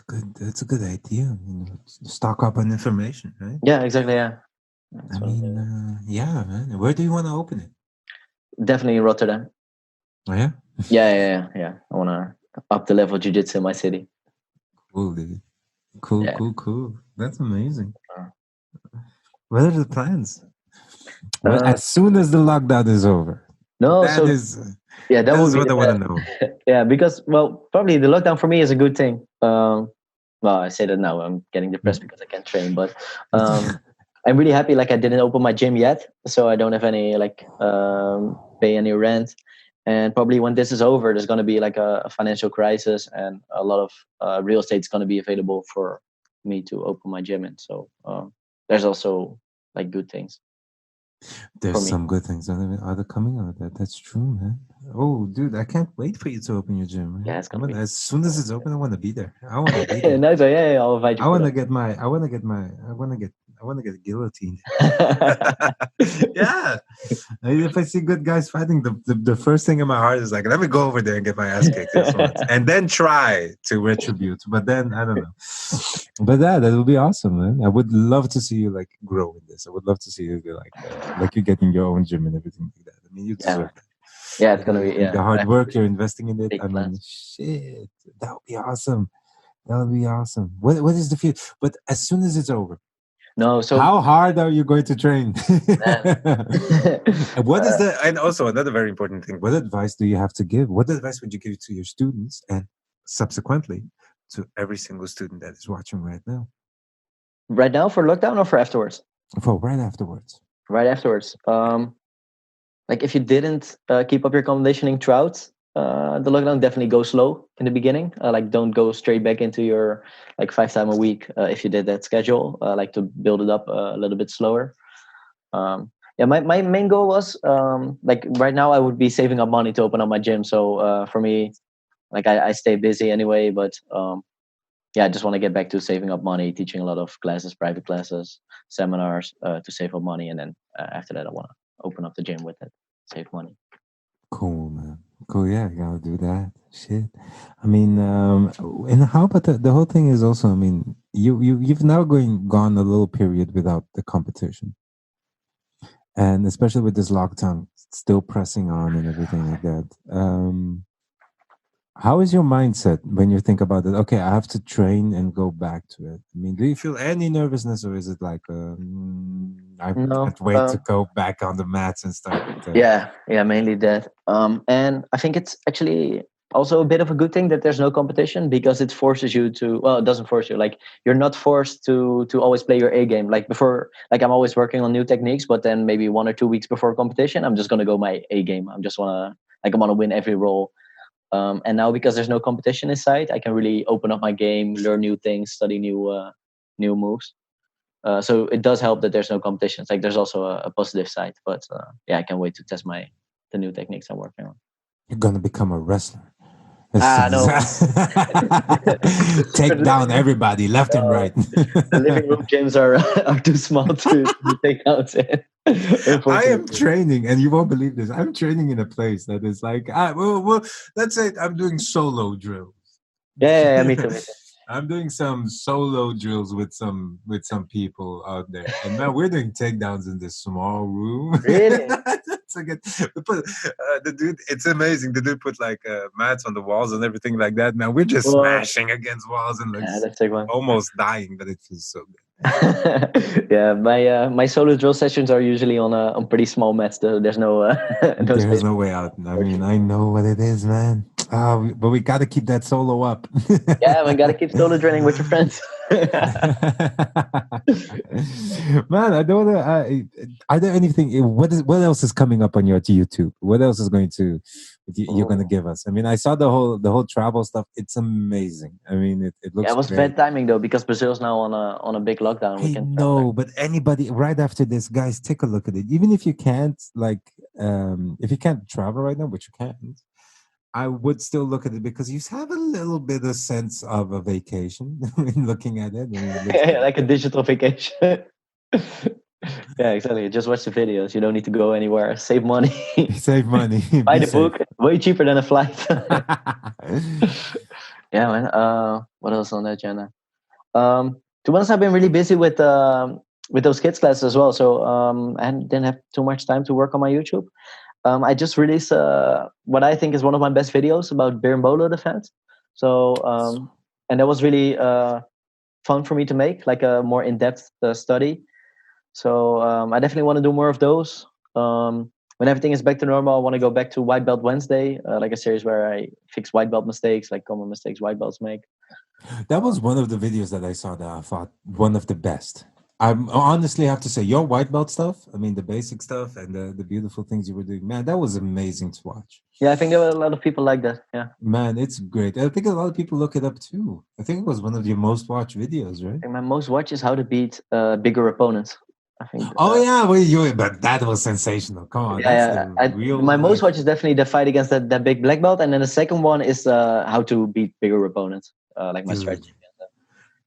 a good idea. You know, stock up on information, right? Yeah, exactly. Yeah. I mean, yeah, man. Where do you want to open it? Definitely in Rotterdam. Oh yeah. Yeah. I want to up the level of jiu-jitsu in my city. Cool, dude. Cool. That's amazing. What are the plans? Well, as soon as the lockdown is over. That is what I want to know. Yeah, because probably the lockdown for me is a good thing. Well, I say that now. I'm getting depressed because I can't train, but I'm really happy. Like I didn't open my gym yet, so I don't have any pay any rent. And probably when this is over, there's going to be like a financial crisis, and a lot of real estate is going to be available for me to open my gym in. So there's also like good things. There's some good things. Are they coming out of that? That's true, man. Oh, dude, I can't wait for you to open your gym. Man. Yeah, it's gonna be. As soon as it's open, I want to be there. I want to be there. Nice. Yeah, I'll invite you. I want to get guillotined. Yeah. If I see good guys fighting, the first thing in my heart is like, let me go over there and get my ass kicked this once, and then try to retribute. But then I don't know. But that would be awesome, man. I would love to see you like grow in this. I would love to see you like you getting your own gym and everything like that. I mean, you deserve that. Yeah, it's gonna be the hard work you're investing in it. I mean, shit, that would be awesome. That would be awesome. What is the future? But as soon as it's over, no. So how hard are you going to train? What is the? And also another very important thing. What advice do you have to give? What advice would you give to your students and subsequently to every single student that is watching right now? Right now for lockdown or for afterwards? For right afterwards. Right afterwards. Like if you didn't keep up your conditioning throughout the lockdown, definitely go slow in the beginning. Like don't go straight back into your like 5 times a week if you did that schedule. Like to build it up a little bit slower. My main goal was like right now I would be saving up money to open up my gym. So for me, like I stay busy anyway, but I just want to get back to saving up money, teaching a lot of classes, private classes, seminars to save up money, and then after that I want to open up the gym with it, save money. Cool, man. Cool, yeah, you gotta do that. Shit. I mean, and how about the whole thing is also, I mean, you've now gone a little period without the competition. And especially with this lockdown still pressing on and everything like that. How is your mindset when you think about it? Okay, I have to train and go back to it. I mean, do you feel any nervousness, or is it like, I No, can't wait to go back on the mats and start? yeah, mainly that. And I think it's actually also a bit of a good thing that there's no competition, because it forces you to. Well, it doesn't force you. Like you're not forced to always play your A game. Like before, like I'm always working on new techniques, but then maybe 1 or 2 weeks before competition, I'm just gonna go my A game. I wanna win every role. And now, because there's no competition inside, I can really open up my game, learn new things, study new moves. So it does help that there's no competition. It's like there's also a positive side, but I can't wait to test the new techniques I'm working on. You're gonna become a wrestler. No. Take down everybody left and right. The living room gyms are too small to take out. I am training, and you won't believe this. I'm training in a place that is like, well, let's say I'm doing solo drills. Yeah, me too. I'm doing some solo drills with some people out there, and man, we're doing takedowns in this small room. Really? The dude, it's amazing. The dude put like mats on the walls and everything like that. Man, we're just smashing against walls and like almost dying, but it feels so good. Yeah, my solo drill sessions are usually on pretty small mats. There's no there's no way out. I mean, I know what it is, man. But we got to keep that solo up. Yeah, we got to keep solo drilling with your friends. Man, I don't know. Are there anything? What else is coming up on your YouTube? What else is you're going to give us? I mean, I saw the whole travel stuff. It's amazing. I mean, it looks. Yeah, it was bad timing though, because Brazil's now on a big lockdown. I know, but anybody right after this, guys, take a look at it. Even if you can't, if you can't travel right now, which you can't, I would still look at it, because you have a little bit of sense of a vacation in looking at it. Like a digital vacation. Yeah, exactly. Just watch the videos. You don't need to go anywhere. Save money. Save money. Buy the book. Way cheaper than a flight. Yeah, man. What else on the agenda? To be honest, I've been really busy with those kids classes as well. So I didn't have too much time to work on my YouTube. I just released what I think is one of my best videos about beer and bolo defense. So and that was really fun for me to make, like a more in-depth study. So I definitely want to do more of those. When everything is back to normal, I want to go back to White Belt Wednesday, like a series where I fix white belt mistakes, like common mistakes white belts make. That was one of the videos that I saw that I thought one of the best. I honestly have to say, your white belt stuff, I mean, the basic stuff and the beautiful things you were doing, man, that was amazing to watch. Yeah, I think there were a lot of people like that. Yeah. Man, it's great. I think a lot of people look it up too. I think it was one of your most watched videos, right? And my most watched is how to beat bigger opponents. I think. But that was sensational. Come on. My most watched is definitely the fight against that big black belt. And then the second one is how to beat bigger opponents, like my strategy.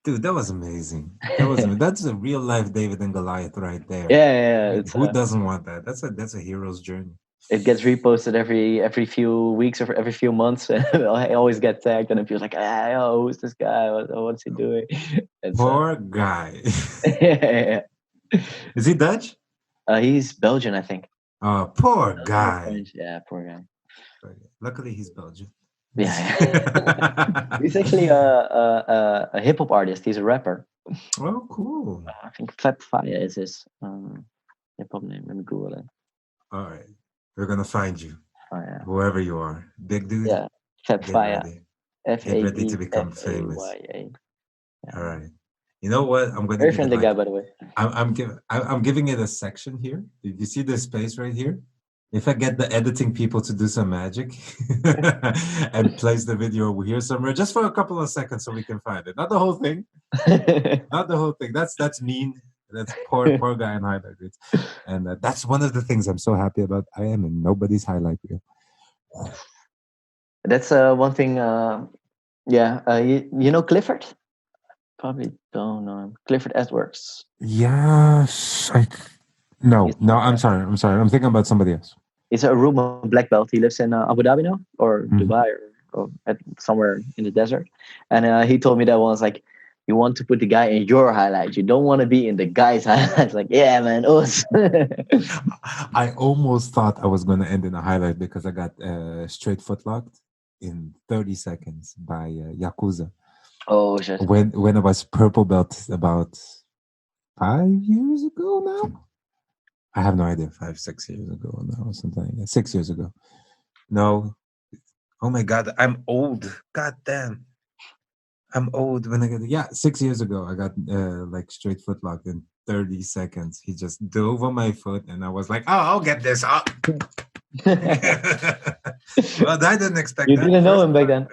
Dude, that was amazing. That's a real life David and Goliath right there. Yeah. Who doesn't want that? That's a hero's journey. It gets reposted every few weeks or every few months. I always get tagged, and it feels like, who's this guy? What's he doing? Poor guy. Yeah. Is he Dutch? He's Belgian, I think. Oh, poor guy. Yeah, poor guy. Luckily, he's Belgian. Yeah. He's actually a hip hop artist. He's a rapper. Oh, cool. I think Fab Fire is his hip hop name. Let me Google it. All right. We're going to find you. Oh, yeah. Whoever you are. Big dude. Yeah. Fab Fire. Get ready to become famous. Yeah. All right. You know what? I'm going to very friendly guy, by the way. I'm giving it a section here. Did you see this space right here? If I get the editing people to do some magic and place the video over here somewhere, just for a couple of seconds so we can find it. Not the whole thing. Not the whole thing. That's mean. That's poor guy in highlight reels. And that's one of the things I'm so happy about. I am in nobody's highlight reel. That's one thing. You know Clifford? Probably don't know him. Clifford Edwards. Yes. No. I'm sorry. I'm thinking about somebody else. He's a Aruma black belt. He lives in Abu Dhabi now, or Dubai, or somewhere in the desert. And he told me that once, like, you want to put the guy in your highlights. You don't want to be in the guy's highlights. Like, yeah, man. I almost thought I was going to end in a highlight because I got straight footlocked in 30 seconds by Yakuza. Oh, shit. When I was purple belt about 5 years ago now? I have no idea. 5, 6 years ago now or something like that. 6 years ago. No. Oh my God, I'm old. God damn. I'm old when I got 6 years ago. I got like straight footlocked in 30 seconds. He just dove on my foot, and I was like, "Oh, I'll get this up." Well, I didn't expect. You that. didn't know him back then.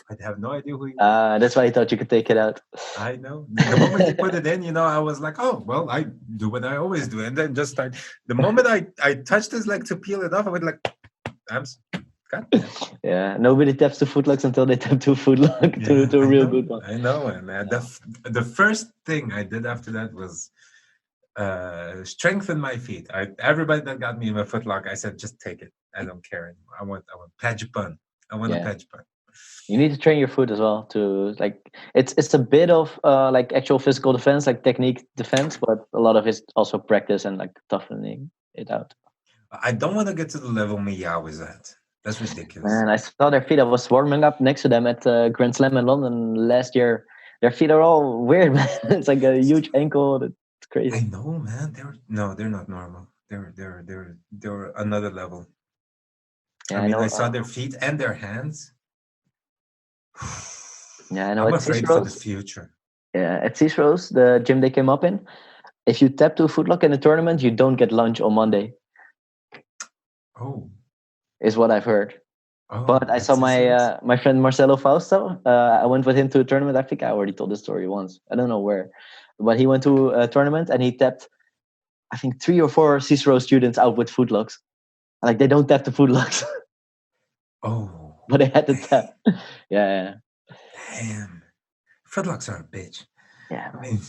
I have no idea who he was. That's why I thought you could take it out. I know. The moment you put it in, I was like, "Oh, well, I do what I always do," and then just start. The moment I touched his leg to peel it off, I went like, "I'm." Yeah, nobody taps two footlocks until they tap two footlock to a real good one. I know, and the first thing I did after that was strengthen my feet. Everybody that got me in a footlock, I said, just take it. I don't care anymore. I want Pajpan. I want a Pajpan. You need to train your foot as well to it's a bit of like actual physical defense, like technique defense, but a lot of it's also practice and like toughening it out. I don't want to get to the level Miao is at. That's ridiculous. Man, I saw their feet. I was warming up next to them at Grand Slam in London last year. Their feet are all weird, man. It's like a huge ankle. It's crazy. I know, man. They're not normal. They're another level. Yeah, I saw their feet and their hands. Yeah, I know. I'm afraid for the future. Yeah, at Cicero's, the gym they came up in, if you tap to a footlock in a tournament, you don't get lunch on Monday. Oh. Is what I've heard. Oh, but I saw my friend Marcelo Fausto. I went with him to a tournament. I think I already told this story once. I don't know where. But he went to a tournament and he tapped, I think, 3 or 4 Cicero students out with footlocks. Like, they don't tap the footlocks. Oh. But they had to tap. Yeah. Damn. Footlocks are a bitch. Yeah. I mean,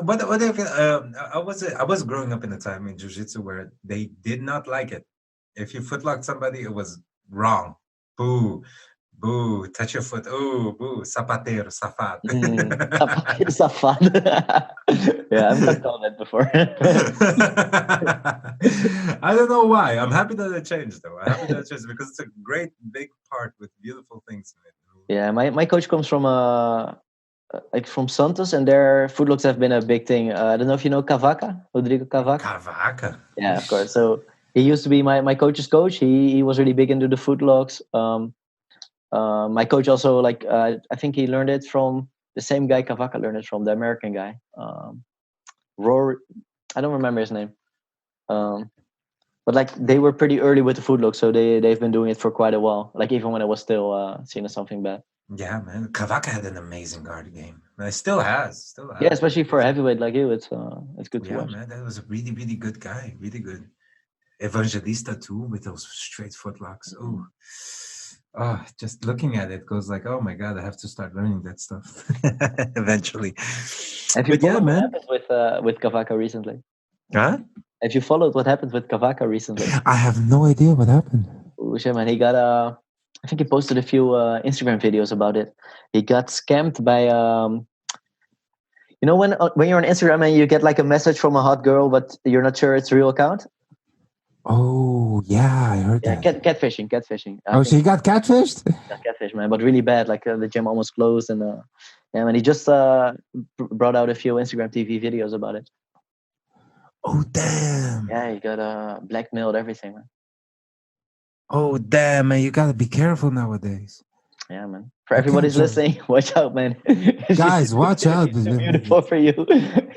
what if I was growing up in a time in jiu-jitsu where they did not like it. If you footlocked somebody, it was wrong. Boo. Boo. Touch your foot. Oh, boo. Zapatero, safad. Zapatero, safad. Yeah, I've heard that before. I don't know why. I'm happy that it changed, though. I'm happy that it changed because it's a great big part with beautiful things in it. Yeah, my coach comes from from Santos, and their footlocks have been a big thing. I don't know if you know Cavaca, Rodrigo Cavaca. Cavaca. Yeah, of course. So he used to be my coach's coach. He was really big into the footlocks. My coach also, I think he learned it from the same guy Cavaca learned it from, the American guy. Rory, I don't remember his name. But they were pretty early with the footlock, so they've been doing it for quite a while. Like, even when it was still seen as something bad. Yeah, man. Cavaca had an amazing guard game. And it still has. Yeah, especially for a heavyweight like you, it's good to watch. Yeah, man, that was a really, really good guy. Really good. Evangelista too, with those straight footlocks. Oh, just looking at it goes like, oh my God, I have to start learning that stuff eventually. Have you followed what happened with Cavaca recently? Huh? Have you followed what happened with Cavaca recently? I have no idea what happened. Oh shit, man! He got I think he posted a few Instagram videos about it. He got scammed by you know when you're on Instagram and you get like a message from a hot girl, but you're not sure it's a real account. Oh yeah, I heard that. Catfishing. So he got catfished? Yeah, catfish, man, but really bad. Like the gym almost closed, and and he just brought out a few Instagram TV videos about it. Oh damn! Yeah, he got blackmailed, everything, man. Oh damn, man! You gotta be careful nowadays. Yeah, man. For everybody's listening, watch out, man. Guys, watch out. Too beautiful for you.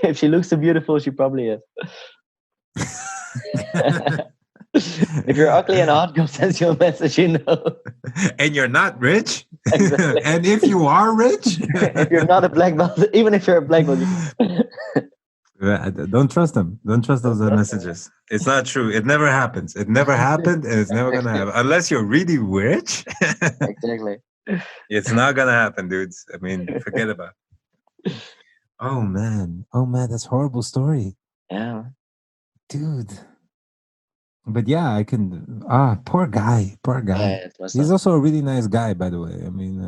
If she looks too beautiful, she probably is. If you're ugly and a hot girl sends you a message, you know. And you're not rich. Exactly. And if you are rich, if you're not a black belt, even if you're a black belt. Don't trust them. Don't trust those messages. It's not true. It never happens. It never happened, and it's never gonna happen unless you're really rich. Exactly. It's not gonna happen, dudes. I mean, forget about it. Oh man, that's a horrible story, Yeah. dude. But yeah, I can. Poor guy. Poor Yeah, guy. it was He's also a really nice guy, by the way. I mean,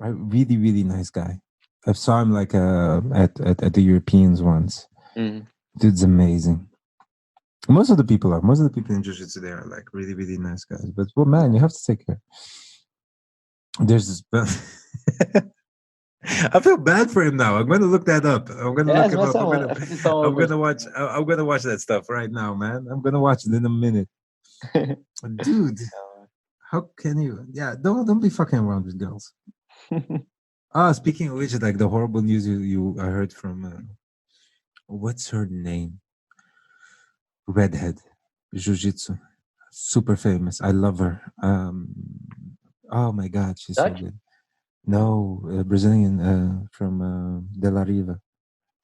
a really, really nice guy. I saw him like at the Europeans once. Mm. Dude's amazing. Most of the people in Jiu-Jitsu there are like really, really nice guys. But well, man, you have to take care. There's this. I feel bad for him now. I'm gonna look that up. I'm gonna look him up. I'm gonna watch. I'm gonna watch that stuff right now, man. I'm gonna watch it in a minute, dude. How can you? Yeah, don't be fucking around with girls. Speaking of which, like the horrible news I heard from what's her name? Redhead, Jiu-Jitsu, super famous. I love her. Oh my God, she's Dutch? so good. No, Brazilian from De La Riva.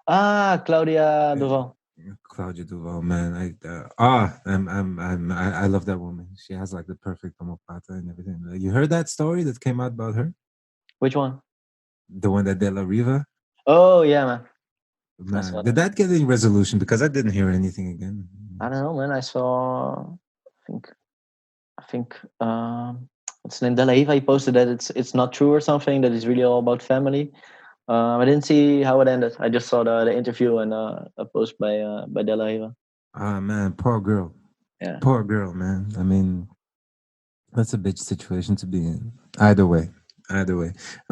Claudia Duval. Claudia Duval, man. I love that woman. She has like the perfect omoplata and everything. You heard that story that came out about her? Which one? The one that De La Riva. Oh yeah, man. Man, did that get any resolution? Because I didn't hear anything again. I don't know, man. I saw. I think. What's the name? De La Riva. He posted that it's not true or something. That it's really all about family. I didn't see how it ended. I just saw the interview and a post by De La Riva. Man, poor girl. Yeah. Poor girl, man. I mean, that's a bitch situation to be in. Either way. I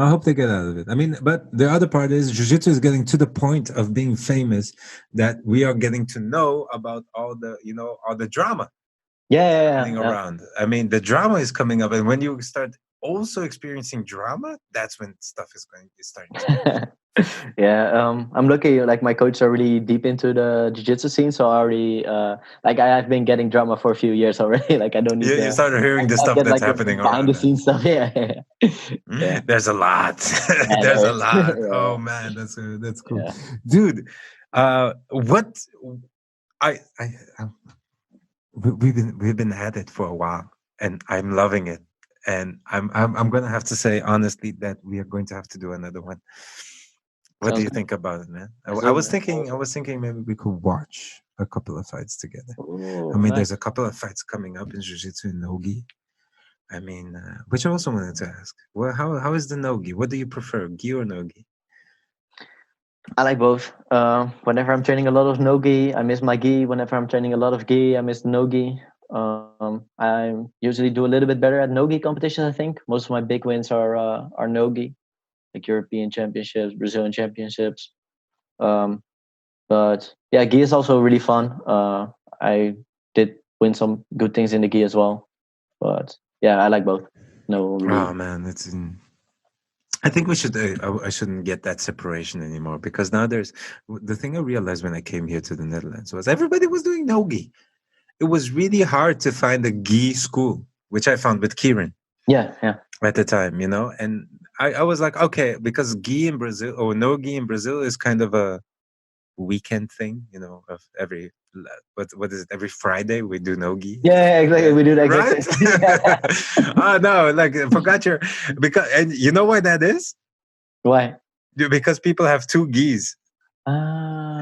hope they get out of it. I mean, but the other part is Jiu-Jitsu is getting to the point of being famous that we are getting to know about all the drama. Happening around. I mean, the drama is coming up, and when you start also experiencing drama, that's when stuff is starting. Yeah, I'm lucky. Like my coaches are really deep into the jiu-jitsu scene, so I already I've been getting drama for a few years already. Like I don't need. You started hearing the stuff that's happening behind the scenes stuff. Yeah. Yeah. There's a lot. There's a lot. Yeah. Oh man, that's cool, yeah. Dude. What we've been at it for a while, and I'm loving it. And I'm gonna have to say honestly that we are going to have to do another one. What do you think about it, man? I was thinking maybe we could watch a couple of fights together. Ooh, I mean, there's a couple of fights coming up in Jiu-Jitsu and Nogi. I mean, which I also wanted to ask. Well, how is the Nogi? What do you prefer, gi or Nogi? I like both. Whenever I'm training a lot of Nogi, I miss my gi. Whenever I'm training a lot of gi, I miss Nogi. I usually do a little bit better at Nogi competitions. I think most of my big wins are Nogi, like European Championships, Brazilian Championships. But yeah, gi is also really fun. I did win some good things in the gi as well. But yeah, I like both. No. Really. Oh man, I think we should. I shouldn't get that separation anymore because now there's the thing I realized when I came here to the Netherlands was everybody was doing no-gi. It was really hard to find a gi school, which I found with Kieran. Yeah. At the time, and I was like, okay, because gi in Brazil or no-gi in Brazil is kind of a weekend thing, of every what is it? Every Friday we do no-gi. Yeah, exactly. We do that exactly. Right? Oh no, like I forgot and you know why that is? Why? Because people have two gis.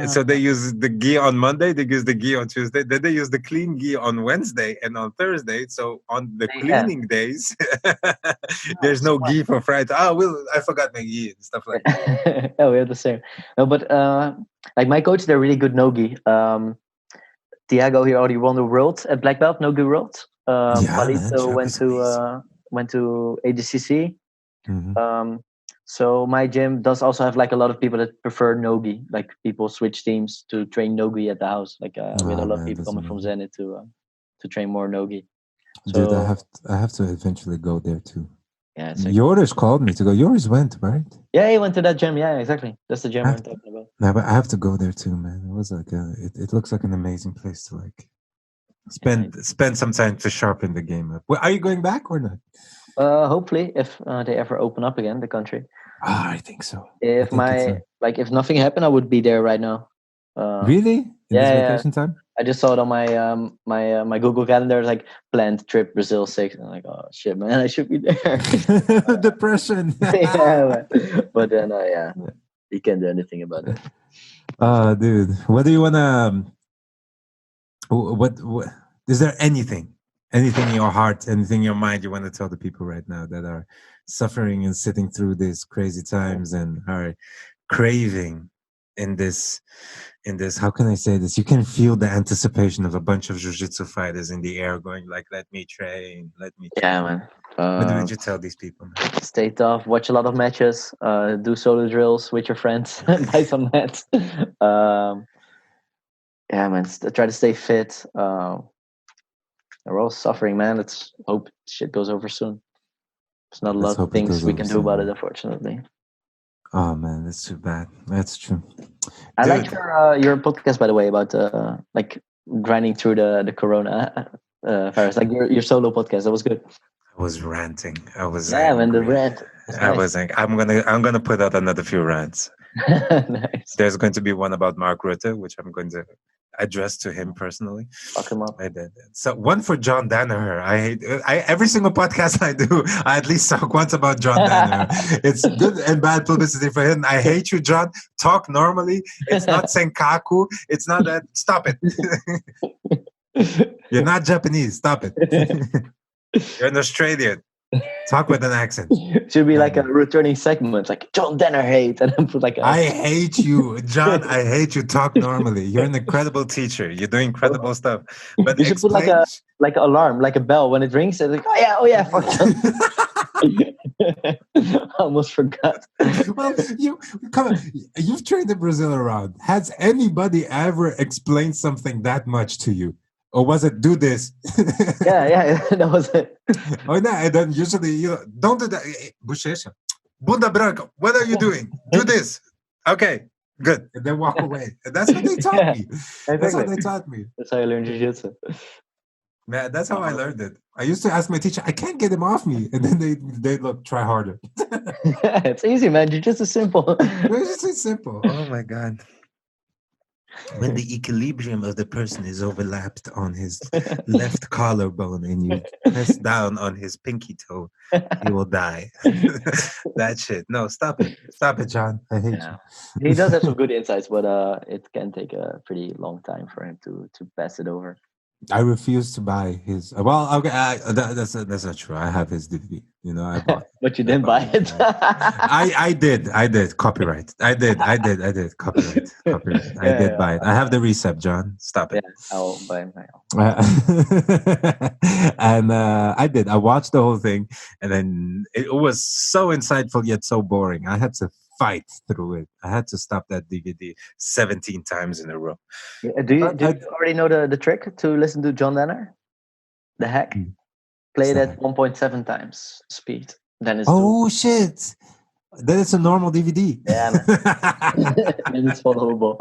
So they use the gi on Monday, they use the gi on Tuesday, then they use the clean gi on Wednesday and on Thursday. So on the cleaning days, there's no gi for Friday. I forgot my gi and stuff like that. Oh, we have the same. No, but like my coach, they're really good no-gi. Thiago, he already won the world at black belt, no-gi world. Palito went to ADCC. Mm-hmm. So my gym does also have like a lot of people that prefer nogi. Like people switch teams to train nogi at the house. Like we had a lot of people coming from Zenit to train more nogi. So, dude, I have to eventually go there too. Yeah, Joris called me to go. Joris went, right? Yeah, he went to that gym. Yeah, exactly. That's the gym I'm talking about. No, but I have to go there too, man. It was like it looks like an amazing place to like spend some time to sharpen the game up. Well, are you going back or not? Hopefully, if they ever open up again, the country. I think so. If if nothing happened, I would be there right now. Really? In this vacation time? I just saw it on my my Google Calendar, like planned trip Brazil 6. And I'm like, oh shit, man, I should be there. Depression. Yeah, but then you can't do anything about it. Dude, what do you wanna? What is there anything in your heart, anything in your mind you want to tell the people right now that are suffering and sitting through these crazy times and are craving in this how can I say this? You can feel the anticipation of a bunch of jiu-jitsu fighters in the air going like, let me train. Yeah, man. What would you tell these people, man? Stay tough, watch a lot of matches, do solo drills with your friends, buy some nets. Yeah, man, try to stay fit. We're all suffering, man. Let's hope shit goes over soon. There's not a lot of things we can do about it, unfortunately. Oh man, that's too bad. That's true. I liked your podcast, by the way, about like grinding through the corona virus, like your solo podcast. That was good. I was ranting. I was man, the rant. I was like, I'm gonna put out another few rants. Nice. There's going to be one about Mark Rutte, which I'm going to address to him personally. Fuck him up. I did. So one for John Danaher. Every single podcast I do, I at least talk once about John Danaher. It's good and bad publicity for him. I hate you, John. Talk normally. It's not senkaku. It's not that. Stop it. You're not Japanese. Stop it. You're an Australian. Talk with an accent. Should be like a returning segment, like John Denner hate, and then put like I hate you, John. I hate you. Talk normally. You're an incredible techer. You're doing incredible stuff. But you should put like an alarm, like a bell when it rings. It's like, oh yeah, fuck. I almost forgot. Well, come on. You've trained in Brazil around. Has anybody ever explained something that much to you? Or was it do this? yeah, that was it. Oh no, and then usually don't do that. Bochecha. Bunda branca, what are you doing? Do this. Okay, good. And then walk away. And that's what they taught me. That's what they taught me. That's how I learned jiu-jitsu. Man, that's how I learned it. I used to ask my teacher, I can't get him off me. And then they look, try harder. It's easy, man. Jiu-jitsu is simple. It's just simple. Oh my God. When the equilibrium of the person is overlapped on his left collarbone and you press down on his pinky toe, he will die. That shit. No, stop it. Stop it, John. I hate you. He does have some good insights, but it can take a pretty long time for him to pass it over. I refuse to buy his. Well, okay, that's not true. I have his DVD. I bought. But you didn't buy it. I did. Copyright. I did. Copyright. I did buy it. I have the recept, John. Stop it. Yeah, I'll buy it now. And I did. I watched the whole thing, and then it was so insightful yet so boring. I had to fight through it. I had to stop that DVD 17 times in a row. Yeah, do you already know the trick to listen to John Denner? The hack? Play it at 1.7 times speed. Then it's shit. Then it's a normal DVD. Yeah, man. And it's followable.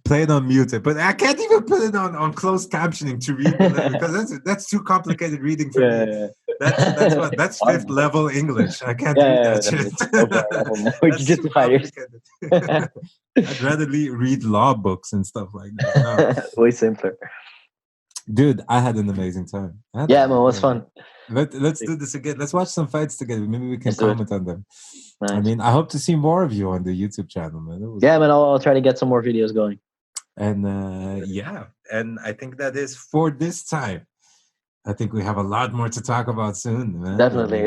Play it on mute. But I can't even put it on closed captioning to read because that's too complicated reading for me. Yeah. That's fifth level English. I can't read that shit. I'd rather read law books and stuff like that. No. Way simpler. Dude, I had an amazing time. Man, it was fun. Let's do this again. Let's watch some fights together. Maybe we can comment on them. Nice. I mean, I hope to see more of you on the YouTube channel, man. Man, I'll try to get some more videos going. And and I think that is for this time. I think we have a lot more to talk about soon, man. Definitely,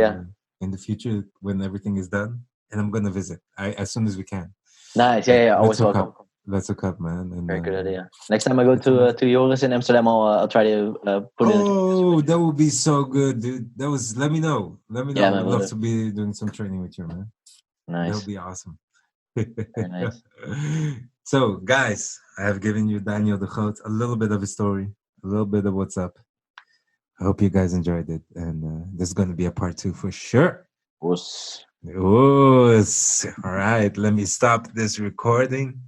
in the future, when everything is done, and I'm gonna visit as soon as we can. Nice, always welcome. Let's hook up, man. And, very good idea. Next time I go to Joris in Amsterdam, I'll try to put it. Oh, that would be so good, dude. Let me know. Yeah, I'd love to be doing some training with you, man. Nice. That would be awesome. Very nice. So, guys, I have given you Daniel de Groot a little bit of a story, a little bit of what's up. I hope you guys enjoyed it, and this is going to be a part 2 for sure. Oos. All right, let me stop this recording.